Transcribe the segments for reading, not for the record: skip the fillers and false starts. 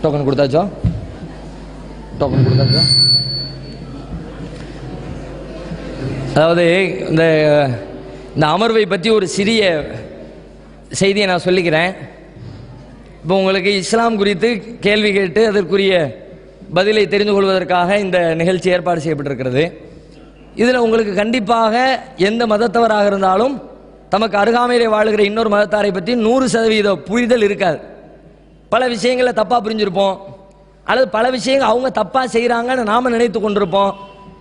Token கொடுத்தாச்சோ? Token கொடுத்தாச்சோ? அதாவது இந்த அமர்வை பற்றி ஒரு சிறிய செய்தியை நான் சொல்லிக்கிறேன். இப்போ உங்களுக்கு இஸ்லாம் குறித்து கேள்வி கேட்டு அதற்குரிய பதிலை தெரிந்து கொள்வதற்காக இந்த நிகழ்ச்சி ஏற்பாடு செய்யப்பட்டிருக்கிறது. இதில் உங்களுக்கு கண்டிப்பாக எந்த மதத்தவராக இருந்தாலும் தமக்கு அருகாமையிலே வாழுகிற இன்னொரு மதத்தாரை பற்றி 100% புரிதல் இருக்காது. பல விஷயங்களை தப்பாக புரிஞ்சிருப்போம், அல்லது பல விஷயங்கள் அவங்க தப்பாக செய்கிறாங்கன்னு நாம் நினைத்து கொண்டிருப்போம்.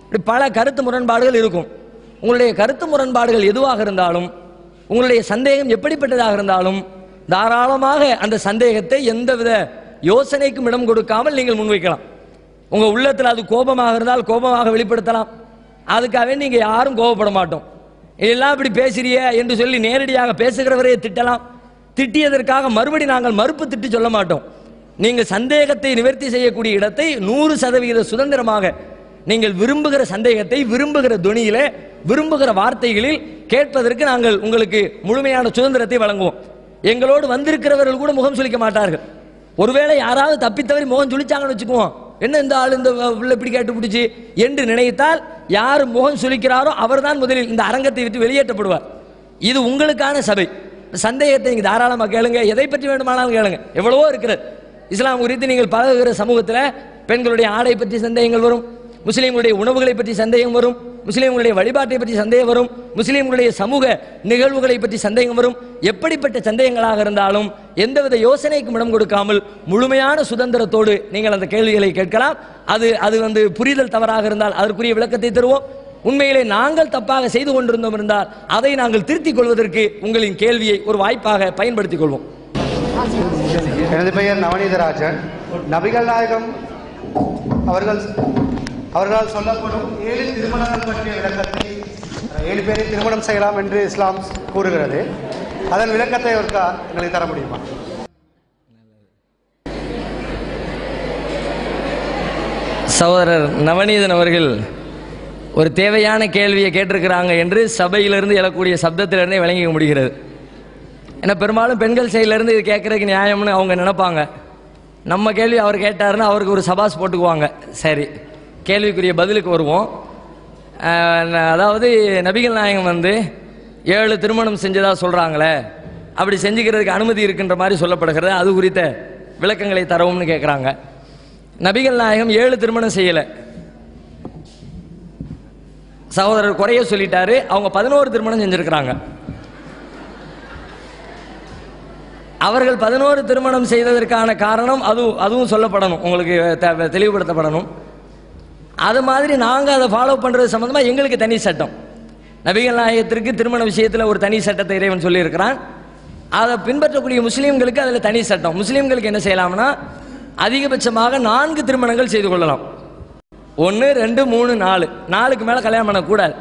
இப்படி பல கருத்து முரண்பாடுகள் இருக்கும். உங்களுடைய கருத்து முரண்பாடுகள் எதுவாக இருந்தாலும், உங்களுடைய சந்தேகம் எப்படிப்பட்டதாக இருந்தாலும், தாராளமாக அந்த சந்தேகத்தை எந்தவித யோசனைக்கும் இடம் கொடுக்காமல் நீங்கள் முன்வைக்கலாம். உங்கள் உள்ளத்தில் அது கோபமாக இருந்தால் கோபமாக வெளிப்படுத்தலாம். அதுக்காகவே நீங்கள் யாரும் கோபப்பட மாட்டோம். எல்லாம் இப்படி பேசுறிய என்று சொல்லி நேரடியாக பேசுகிறவரையே திட்டலாம். திட்டியதற்காக மறுபடி நாங்கள் மறுப்பு திட்டி சொல்ல மாட்டோம். நீங்கள் சந்தேகத்தை நிவர்த்தி செய்யக்கூடிய இடத்தை 100% சுதந்திரமாக நீங்கள் விரும்புகிற சந்தேகத்தை விரும்புகிற துணியிலே விரும்புகிற வார்த்தைகளில் கேட்பதற்கு நாங்கள் உங்களுக்கு முழுமையான சுதந்திரத்தை வழங்குவோம். எங்களோடு வந்திருக்கிறவர்கள் கூட முகம் சுளிக்க மாட்டார்கள். ஒருவேளை யாராவது தப்பித்தவரை முகம் சுளிச்சாங்கன்னு வச்சுக்குவோம், என்ன இந்த ஆள் இந்த உள்ள இப்படி கேட்டு பிடிச்சி என்று நினைத்தால் யார் முகம் சுளிக்கிறாரோ அவர்தான் முதலில் இந்த அரங்கத்தை விட்டு வெளியேற்றப்படுவார். இது உங்களுக்கான சபை. சந்தேகத்தை நீங்கள் தாராளமாக கேளுங்க, எதை பற்றி வேண்டுமானாலும் கேளுங்க. எவ்வளவோ இருக்கிறது. இஸ்லாம் குறித்து நீங்கள் பழகுகிற சமூகத்தில் பெண்களுடைய ஆடை பற்றி சந்தேகங்கள் வரும், முஸ்லீம்களுடைய உணவுகளை பற்றி சந்தேகம் வரும், முஸ்லீம்களுடைய வழிபாட்டை பற்றி சந்தேகம் வரும், முஸ்லீம்களுடைய சமூக நிகழ்வுகளை பற்றி சந்தேகம் வரும். எப்படிப்பட்ட சந்தேகங்களாக இருந்தாலும் எந்தவித யோசனைக்கும் இடம் கொடுக்காமல் முழுமையான சுதந்திரத்தோடு நீங்கள் அந்த கேள்விகளை கேட்கலாம். அது புரிதல் தவறாக இருந்தால் அதற்குரிய விளக்கத்தை தருவோம். உண்மையிலே நாங்கள் தப்பாக செய்து கொண்டிருந்தோம் இருந்தால் அதை நாங்கள் திருத்திக் கொள்வதற்கு உங்களின் கேள்வியை ஒரு வாய்ப்பாக பயன்படுத்திக் கொள்வோம். எனது பெயர் நவநீதராஜன். நபிகள் நாயகம் அவர்களால் சொல்லப்படும் 7 திருமணங்கள் பற்றிய விளக்கத்தை 7 பேரை திருமணம் செய்யலாம் என்று இஸ்லாம் கூறுகிறது. அதன் விளக்கத்தை எங்களுக்கு தர முடியுமா? சகோதரர் நவநீதன் அவர்கள் ஒரு தேவையான கேள்வியை கேட்டிருக்கிறாங்க என்று சபையிலிருந்து எழக்கூடிய சப்தத்திலிருந்தே விளங்கிக்க முடிகிறது. ஏன்னா பெரும்பாலும் பெண்கள் சைடிலிருந்து இது கேட்கறதுக்கு நியாயம்னு அவங்க நினைப்பாங்க. நம்ம கேள்வி அவர் கேட்டாருன்னா அவருக்கு ஒரு சபாஸ் போட்டுக்குவாங்க. சரி, கேள்விக்குரிய பதிலுக்கு வருவோம். அதாவது நபிகள் நாயகம் 7 திருமணம் செஞ்சதாக சொல்கிறாங்களே, அப்படி செஞ்சுக்கிறதுக்கு அனுமதி இருக்குன்ற மாதிரி சொல்லப்படுகிறது. அது குறித்த விளக்கங்களை தரவும்னு கேட்குறாங்க. நபிகள் நாயகம் 7 திருமணம் செய்யலை. சகோதரர் குறைய சொல்லிட்டாரு. அவங்க 11 திருமணம் செஞ்சிருக்கிறாங்க. அவர்கள் 11 திருமணம் செய்ததற்கான காரணம் அதுவும் சொல்லப்படணும், உங்களுக்கு தெளிவுபடுத்தப்படணும். அது மாதிரி நாங்கள் அதை ஃபாலோ பண்ணுறது சம்மந்தமாக எங்களுக்கு தனி சட்டம். நபிகள் நாயகத்திற்கு திருமண விஷயத்தில் ஒரு தனி சட்டத்தை இறைவன் சொல்லியிருக்கிறான். அதை பின்பற்றக்கூடிய முஸ்லீம்களுக்கு அதில் தனி சட்டம். முஸ்லீம்களுக்கு என்ன செய்யலாம்னா அதிகபட்சமாக 4 திருமணங்கள் செய்து கொள்ளலாம். 1, 2, 3, 4 4க்கு மேலே கல்யாணம் பண்ணக்கூடாது.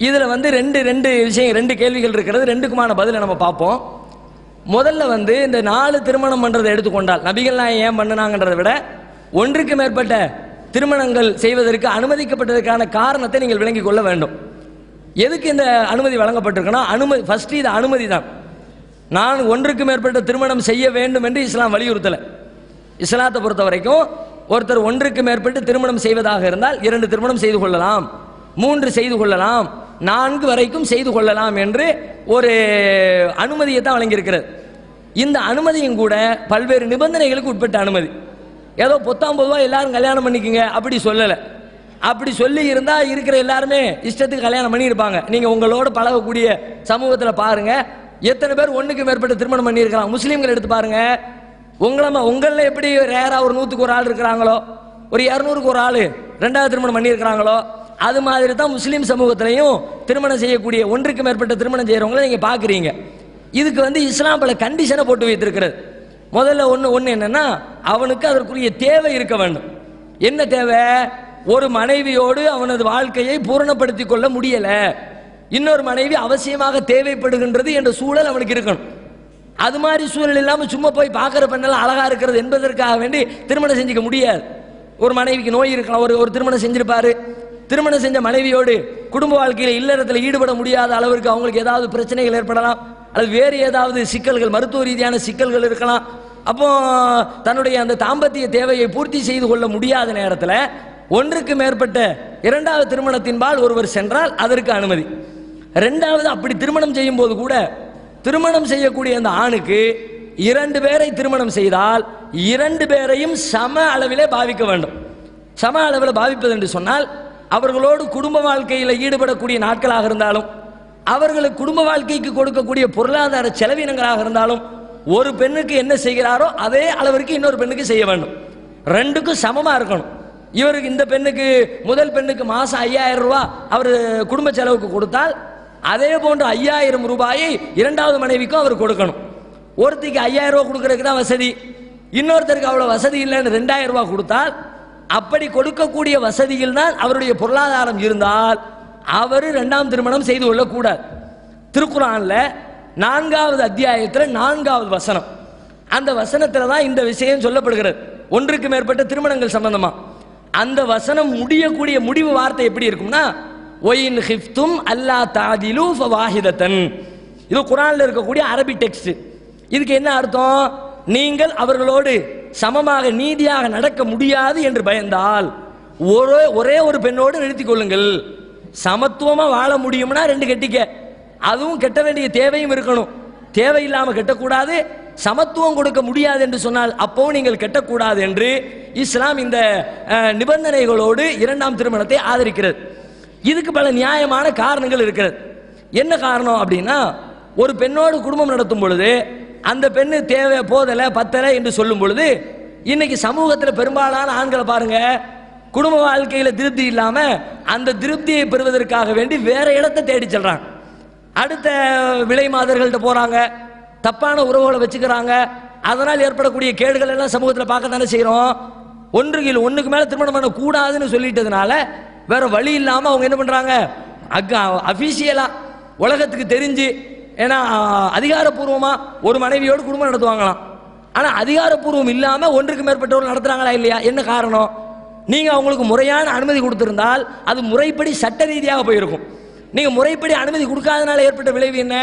இதில் ரெண்டு விஷயம் 2 கேள்விகள் இருக்கிறது. 2க்குமான பதிலை நம்ம பார்ப்போம். முதல்ல இந்த 4 திருமணம் பண்ணுறதை எடுத்துக்கொண்டால் நபிகள் நாயகம் ஏன் பண்ணினாங்கன்றதை விட 1க்கு மேற்பட்ட திருமணங்கள் செய்வதற்கு அனுமதிக்கப்பட்டதற்கான காரணத்தை நீங்கள் விளங்கிக் கொள்ள வேண்டும். எதுக்கு இந்த அனுமதி வழங்கப்பட்டிருக்குன்னா ஃபர்ஸ்ட் இது அனுமதி தான். நான் 1க்கு மேற்பட்ட திருமணம் செய்ய வேண்டும் என்று இஸ்லாம் வலியுறுத்தலை. இஸ்லாத்தை பொறுத்த வரைக்கும் ஒருத்தர் 1க்கு மேற்பட்டு திருமணம் செய்வதாக இருந்தால் 2 திருமணம் செய்து கொள்ளலாம், 3 செய்து கொள்ளலாம், 4 வரைக்கும் செய்து கொள்ளலாம் என்று ஒரு அனுமதியை தான் வழங்கியிருக்கிறது. இந்த அனுமதியும் கூட பல்வேறு நிபந்தனைகளுக்கு உட்பட்ட அனுமதி. ஏதோ பொத்தாம்பதுவா எல்லாரும் கல்யாணம் பண்ணிக்கங்க அப்படி சொல்லலை. அப்படி சொல்லி இருந்தால் இருக்கிற எல்லாருமே இஷ்டத்துக்கு கல்யாணம் பண்ணியிருப்பாங்க. நீங்கள் உங்களோட பழகக்கூடிய சமூகத்தில் பாருங்க, எத்தனை பேர் 1க்கு மேற்பட்ட திருமணம் பண்ணியிருக்கலாம். முஸ்லீம்கள் எடுத்து பாருங்க. உங்களில் எப்படி ரேரா ஒரு 100க்கு ஒரு ஆள் இருக்கிறாங்களோ, ஒரு 200க்கு ஒரு ஆள் 2வது திருமணம் பண்ணியிருக்கிறாங்களோ, அது மாதிரி தான் முஸ்லீம் சமூகத்திலையும் திருமணம் செய்யக்கூடிய 1க்கு மேற்பட்ட திருமணம் செய்கிறவங்கள நீங்கள் பார்க்குறீங்க. இதுக்கு இஸ்லாம் பல கண்டிஷனை போட்டு வைத்திருக்கிறது. முதல்ல ஒன்று என்னன்னா, அவனுக்கு அதற்குரிய தேவை இருக்க வேண்டும். என்ன தேவை? ஒரு மனைவியோடு அவனது வாழ்க்கையை பூரணப்படுத்திக் கொள்ள முடியல, இன்னொரு மனைவி அவசியமாக தேவைப்படுகின்றது என்ற சூழல் அவனுக்கு இருக்கணும். அது மாதிரி சூழல் இல்லாமல் சும்மா போய் பார்க்குற பெண்ணெல்லாம் அழகா இருக்கிறது என்பதற்காக வேண்டி திருமணம் செஞ்சுக்க முடியாது. ஒரு மனைவிக்கு நோய் இருக்கலாம், ஒரு திருமணம் செஞ்சிருப்பாரு. திருமணம் செஞ்ச மனைவியோடு குடும்ப வாழ்க்கையில் இல்லறத்தில் ஈடுபட முடியாத அளவிற்கு அவங்களுக்கு ஏதாவது பிரச்சனைகள் ஏற்படலாம், அல்லது வேறு ஏதாவது சிக்கல்கள், மருத்துவ ரீதியான சிக்கல்கள் இருக்கலாம். அப்போ தன்னுடைய அந்த தாம்பத்திய தேவையை பூர்த்தி செய்து கொள்ள முடியாத நேரத்தில் ஒன்றுக்கு மேற்பட்ட இரண்டாவது திருமணத்தின்பால் ஒருவர் சென்றால் அதற்கு அனுமதி. ரெண்டாவது அப்படி திருமணம் செய்யும் போது கூட திருமணம் செய்யக்கூடிய அந்த ஆணுக்கு 2 பேரை திருமணம் செய்தால் 2 பேரையும் சம அளவிலே பாவிக்க வேண்டும். சம அளவில் பாவிப்பது என்று சொன்னால் அவர்களோடு குடும்ப வாழ்க்கையில் ஈடுபடக்கூடிய நாட்களாக இருந்தாலும் அவர்களுக்கு குடும்ப வாழ்க்கைக்கு கொடுக்கக்கூடிய பொருளாதார செலவினங்களாக இருந்தாலும் ஒரு பெண்ணுக்கு என்ன செய்கிறாரோ அதே அளவிற்கு இன்னொரு பெண்ணுக்கு செய்ய வேண்டும். 2க்கும் சமமாக இருக்கணும். இவருக்கு இந்த பெண்ணுக்கு முதல் பெண்ணுக்கு மாதம் 5000 ரூபாய் அவர் குடும்ப செலவுக்கு கொடுத்தால் அதே போன்ற 5000 ரூபாயை இரண்டாவது மனைவிக்கும் அவர் கொடுக்கணும். ஒருத்திக்கு 5000 ரூபாய் கொடுக்கறதுக்கு தான் வசதி, இன்னொருத்தருக்கு அவ்வளோ வசதி இல்லைன்னு 2000 ரூபாய் கொடுத்தால் அப்படி கொடுக்கக்கூடிய வசதியில் தான் அவருடைய பொருளாதாரம் இருந்தால் அவர் 2ஆம் திருமணம் செய்து கொள்ளக்கூடாது. திருக்குர்ஆன்ல 4வது அத்தியாயத்தில் 4வது வசனம், அந்த வசனத்தில் தான் இந்த விஷயம் சொல்லப்படுகிறது. ஒன்றுக்கு மேற்பட்ட திருமணங்கள் சம்பந்தமா அந்த வசனம் முடியக்கூடிய முடிவு வார்த்தை எப்படி இருக்கும்னா ஒயின் ஹிஃப்தும் அல்லா தாதிலு ஃபவாஹிதத்தன். இது குர்ஆன்ல இருக்கக்கூடிய அரபி டெக்ஸ்ட். இதுக்கு என்ன அர்த்தம்? நீங்கள் அவர்களோடு சமமாக நீதியாக நடக்க முடியாது என்று பயந்தால் ஒரே ஒரு பெண்ணோடு நிறுத்திக் கொள்ளுங்கள். சமத்துவமா வாழ முடியும்னா 2 கட்டிக்க, அதுவும் கட்ட வேண்டிய தேவையும் இருக்கணும். தேவையில்லாமல் கட்டக்கூடாது. சமத்துவம் கொடுக்க முடியாது என்று சொன்னால் அப்பவும் நீங்கள் கட்டக்கூடாது என்று இஸ்லாம் இந்த நிபந்தனைகளோடு 2ஆம் திருமணத்தை ஆதரிக்கிறது. இதுக்கு பல நியாயமான காரணங்கள் இருக்கிறது. என்ன காரணம் அப்படின்னா, ஒரு பெண்ணோடு குடும்பம் நடத்தும் பொழுது அந்த பெண்ணு தேவை போதலை பத்தலை என்று சொல்லும் பொழுது இன்னைக்கு சமூகத்தில் பெரும்பாலான ஆண்களை பாருங்க, குடும்ப வாழ்க்கையில் திருப்தி இல்லாம அந்த திருப்தியை பெறுவதற்காக வேண்டி வேற இடத்தை தேடி செல்றாங்க. அடுத்த விலை மாதர்கள்ட்ட போறாங்க, தப்பான உறவுகளை வச்சுக்கிறாங்க. அதனால் ஏற்படக்கூடிய கேடுகள் எல்லாம் சமூகத்தில் பார்க்கத்தானே செய்யறோம். ஒன்றுக்கு மேல திருமணம் பண்ண கூடாதுன்னு சொல்லிட்டதுனால வேற வழி இல்லாம அவங்க என்ன பண்றாங்க, அபிஷியலா உலகத்துக்கு தெரிஞ்சு, ஏன்னா அதிகாரப்பூர்வமா ஒரு மனைவியோடு குடும்பம் நடத்துவாங்களாம். ஆனா அதிகாரப்பூர்வம் இல்லாம ஒன்றுக்கு மேற்பட்டவர்கள் நடத்துறாங்களா இல்லையா? என்ன காரணம்? நீங்க அவங்களுக்கு முறையான அனுமதி கொடுத்திருந்தால் அது முறைப்படி சட்ட ரீதியாக போயிருக்கும். நீங்க முறைப்படி அனுமதி கொடுக்காதனால ஏற்பட்ட விளைவு என்ன?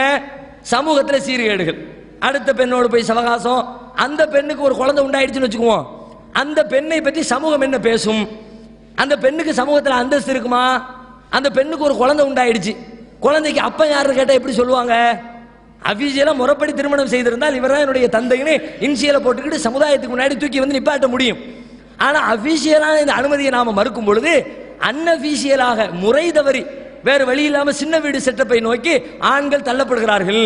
சமூகத்தில் சீர்கேடுகள். அடுத்த பெண்ணோடு போய் சவகாசம், அந்த பெண்ணுக்கு ஒரு குழந்தை உண்டாயிடுச்சுன்னு வச்சுக்குவோம், அந்த பெண்ணை பற்றி சமூகம் என்ன பேசும்? அந்த பெண்ணுக்கு சமூகத்தில் அந்தஸ்து இருக்குமா? அந்த பெண்ணுக்கு ஒரு குழந்தை உண்டாயிடுச்சு, குழந்தைக்கு அப்பா யாருன்னு கேட்டால் எப்படி சொல்லுவாங்க? அபிஷியலா முறைப்படி திருமணம் செய்திருந்தால் இவர் தான் என்னுடைய தந்தைன்னு இன்சியலை போட்டுக்கிட்டு சமுதாயத்துக்கு முன்னாடி தூக்கி வந்து நிப்பாட்ட முடியும். ஆனால் அபிஷியலான இந்த அனுமதியை நாம மறுக்கும் பொழுது அன்அபிஷியலாக முறை தவறி வேறு வழி இல்லாமல் சின்ன வீடு செட்டப்பை நோக்கி ஆண்கள் தள்ளப்படுகிறார்கள்.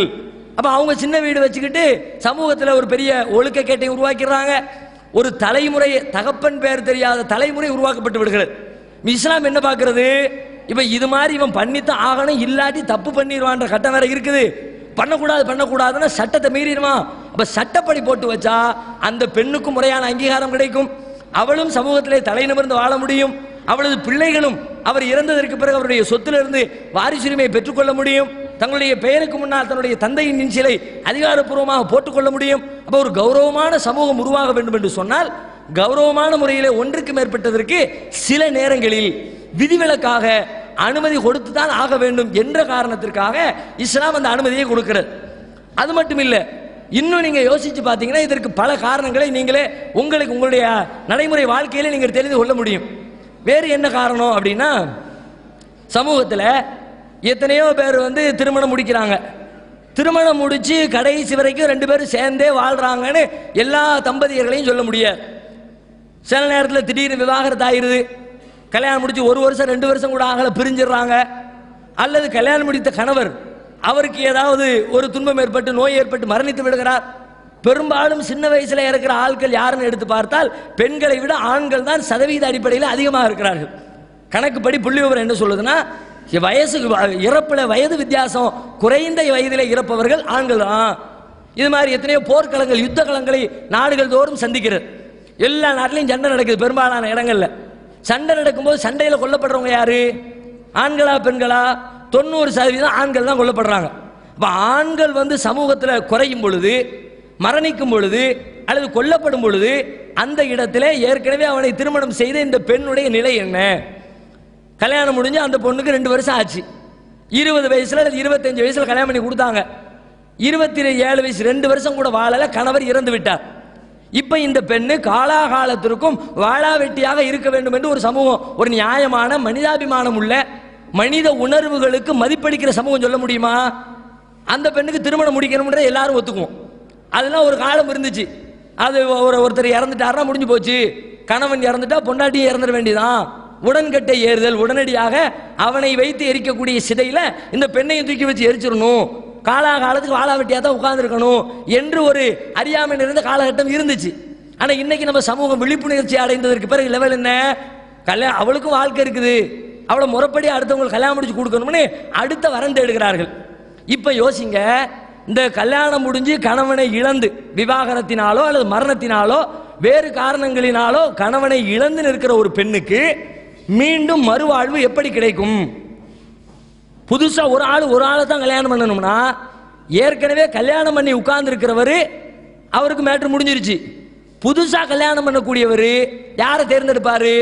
அப்போ அவங்க சின்ன வீடு வச்சுக்கிட்டு சமூகத்தில் ஒரு பெரிய ஒழுக்கக்கேட்டை உருவாக்கிறாங்க. ஒரு தலைமுறை, தகப்பன் பேர் தெரியாத தலைமுறை உருவாக்கப்பட்டு விடுகிறது. இஸ்லாம் என்ன பார்க்கிறது? இப்போ இது மாதிரி இவன் பண்ணித்தான் ஆகணும், இல்லாட்டி தப்பு பண்ணிடுவான்ற கட்டம் வேற இருக்குது. பண்ணக்கூடாதுன்னா சட்டத்தை மீறிடுவான். அப்போ சட்டப்படி போட்டு வச்சா அந்த பெண்ணுக்கும் முறையான அங்கீகாரம் கிடைக்கும், அவளும் சமூகத்திலே தலை நிமிர்ந்து வாழ முடியும், அவளது பிள்ளைகளும் அவர் இறந்ததற்கு பிறகு அவருடைய சொத்திலிருந்து வாரிசுரிமையை பெற்றுக்கொள்ள முடியும், தங்களுடைய பெயருக்கு முன்னால் தன்னுடைய தந்தையின் இன்சிலை அதிகாரப்பூர்வமாக போட்டுக்கொள்ள முடியும். அப்போ ஒரு கௌரவமான சமூகம் உருவாக வேண்டும் என்று சொன்னால் கௌரவமான முறையிலே ஒன்றுக்கு மேற்பட்டதற்கு சில நேரங்களில் விதிவிலக்காக அனுமதி கொடுத்து தான் ஆக வேண்டும் என்ற காரணத்திற்காக இஸ்லாம் அந்த அனுமதியை கொடுக்கிறது. அது மட்டும் இல்லை, இன்னும் நீங்க யோசிச்சு பார்த்தீங்கன்னா இதற்கு பல காரணங்களை நீங்களே உங்களுடைய நடைமுறை வாழ்க்கையில நீங்கள் தெரிந்து கொள்ள முடியும். வேறு என்ன காரணம் அப்படின்னா, சமூகத்தில் எத்தனையோ பேர் திருமணம் முடிக்கிறாங்க. திருமணம் முடிச்சு கடைசி வரைக்கும் 2 பேரும் சேர்ந்தே வாழ்றாங்கன்னு எல்லா தம்பதியர்களையும் சொல்ல முடியாது. சில நேரத்தில் திடீர்னு விவாகரத்து ஆயிருது, கல்யாணம் முடிச்சு 1 வருஷம் 2 வருஷம் கூட ஆகல பிரிஞ்சிடறாங்க. அல்லது கல்யாணம் முடித்த கணவர் அவருக்கு ஏதாவது ஒரு துன்பம் ஏற்பட்டு நோய் ஏற்பட்டு மரணித்து விடுகிறார். பெரும்பாலும் சின்ன வயசுல இருக்கிற ஆட்கள் யாருன்னு எடுத்து பார்த்தால் பெண்களை விட ஆண்கள் தான் சதவீத அடிப்படையில் அதிகமாக இருக்கிறார்கள். கணக்குப்படி புள்ளி விவரம் என்ன சொல்லுதுன்னா, இறப்புல வயது வித்தியாசம் குறைந்த வயதிலே இறப்பவர்கள் ஆண்கள் தான். இது மாதிரி எத்தனையோ போர்க்களங்கள், யுத்த களங்களை நாடுகள் தோறும் சந்திக்கிறது. எல்லா நாட்டிலையும் சண்டை நடக்குது. பெரும்பாலான இடங்கள்ல சண்டை நடக்கும்போது சண்டையில் கொல்லப்படுறவங்க யாரு? ஆண்களா பெண்களா? 90% ஆண்கள் தான் கொல்லப்படுறாங்க. இப்போ ஆண்கள் சமூகத்தில் குறையும் பொழுது, மரணிக்கும் பொழுது அல்லது கொல்லப்படும் பொழுது அந்த இடத்துல ஏற்கனவே அவனை திருமணம் செய்த இந்த பெண்ணுடைய நிலை என்ன? கல்யாணம் முடிஞ்சு அந்த பொண்ணுக்கு 2 வருஷம் ஆச்சு, 20 வயசுல அல்லது 25 வயசுல கல்யாணம் பண்ணி கொடுத்தாங்க, 27 வயசு 2 வருஷம் கூட வாழல, கணவர் இறந்து விட்டார். இப்ப இந்த பெண்ணு காலாகாலத்திற்கும் வாழாவெட்டியாக இருக்க வேண்டும் என்று ஒரு சமூகம், ஒரு நியாயமான மனிதாபிமானம் உள்ள மனித உணர்வுகளுக்கு மதிப்பளிக்கிற சமூகம் சொல்ல முடியுமா? அந்த பெண்ணுக்கு திருமணம் முடிக்கணும்ன்ற எல்லாரும் ஒத்துக்குவோம். அதெல்லாம் ஒரு காலம் இருந்துச்சு. அது ஒருத்தர் இறந்துட்டாருன்னா முடிஞ்சு போச்சு. கணவன் இறந்துட்டா பொண்டாட்டியும் இறந்துட வேண்டியதான். உடன்கட்டை ஏறுதல், உடனடியாக அவனை வைத்து எரிக்கக்கூடிய சிதையில இந்த பெண்ணையும் தூக்கி வச்சு எரிச்சிடணும், காலாகாலத்துக்கு வாழாவெட்டியா தான் உட்கார்ந்துருக்கணும் என்று ஒரு அறியாமை நிறைந்த காலகட்டம் இருந்துச்சு. ஆனா இன்னைக்கு நம்ம சமூகம் விழிப்புணர்ச்சி அடைந்ததற்கு பிறகு லெவல் என்ன? கல்யாணம், அவளுக்கும் வாழ்க்கை இருக்குது, அவளை முறைப்படி அடுத்தவங்களுக்கு கல்யாணம் முடிச்சு கொடுக்கணும்னு அடுத்த வரம் தேடுகிறார்கள். இப்ப யோசிங்க, இந்த கல்யாணம் முடிஞ்சு கணவனை இழந்து விவாகரத்தினாலோ அல்லது மரணத்தினாலோ வேறு காரணங்களினாலோ கணவனை இழந்து நிற்கிற ஒரு பெண்ணுக்கு மீண்டும் மறுவாழ்வு எப்படி கிடைக்கும்? புதுசா ஒரு ஆளை தான் கல்யாணம் பண்ணணும்னா ஏற்கனவே கல்யாணம் பண்ணி உட்கார்ந்து இருக்கிறவர் அவருக்கு மேட்ரு முடிஞ்சிருச்சு. புதுசா கல்யாணம் பண்ணக்கூடியவர் யாரை தேர்ந்தெடுப்பாரு?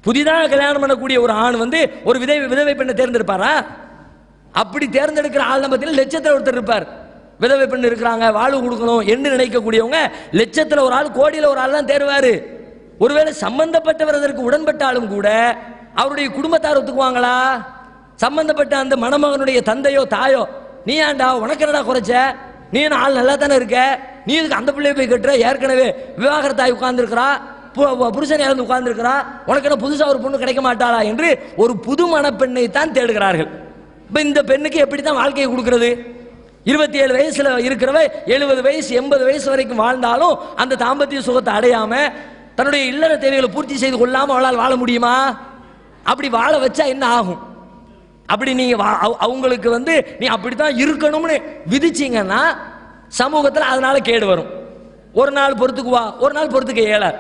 புதிதாக கல்யாணம் பண்ணக்கூடிய ஒரு ஆண் ஒரு விதவை பெண்ணை தேர்ந்தெடுப்பாரா? அப்படி தேர்ந்தெடுக்கிற ஆள் நம்ம லட்சத்தில் ஒருத்தர் இருப்பார். விதவை பெண் இருக்கிறாங்க, வாழ்வு கொடுக்கணும் என்று நினைக்கக்கூடியவங்க லட்சத்தில் ஒரு ஆள், கோடியில் ஒரு ஆள் தான் தேர்வாரு. ஒருவேளை சம்பந்தப்பட்டவர் அதற்கு உடன்பட்டாலும் கூட அவருடைய குடும்பத்தார் ஒத்துக்குவாங்களா? சம்பந்தப்பட்ட அந்த மணமகனுடைய தந்தையோ தாயோ, நீ ஆண்டா உனக்கு என்னடா குறைச்ச, நீ ஆள் நல்லா தானே இருக்க, நீ இதுக்கு அந்த பிள்ளைய போய் கட்டுற, ஏற்கனவே விவாகரத்தாய் உட்கார்ந்துருக்கிறா, புருஷன் இறந்து உட்கார்ந்துருக்கிறா, உனக்கு என்ன புதுசா ஒரு பொண்ணு கிடைக்க மாட்டாளா என்று ஒரு புது மணப்பெண்ணை தான் தேடுகிறார்கள். இப்ப இந்த பெண்ணுக்கு எப்படித்தான் வாழ்க்கையை கொடுக்கிறது? 27 வயசுல இருக்கிறவ 70 வயசு 80 வயசு வரைக்கும் வாழ்ந்தாலும் அந்த தாம்பத்திய சுகத்தை அடையாம தன்னுடைய இல்லற தேவைகளை பூர்த்தி செய்து கொள்ளாம அவளால் வாழ முடியுமா? அப்படி வாழ வச்சா என்ன ஆகும்? அப்படி நீங்க அவங்களுக்கு நீ அப்படித்தான் இருக்கணும்னு விதிச்சீங்கன்னா சமூகத்தில் அதனால கேடு வரும். ஒரு நாள் பொறுத்துக்குவா, ஒரு நாள் பொறுத்துக்க இயலாது.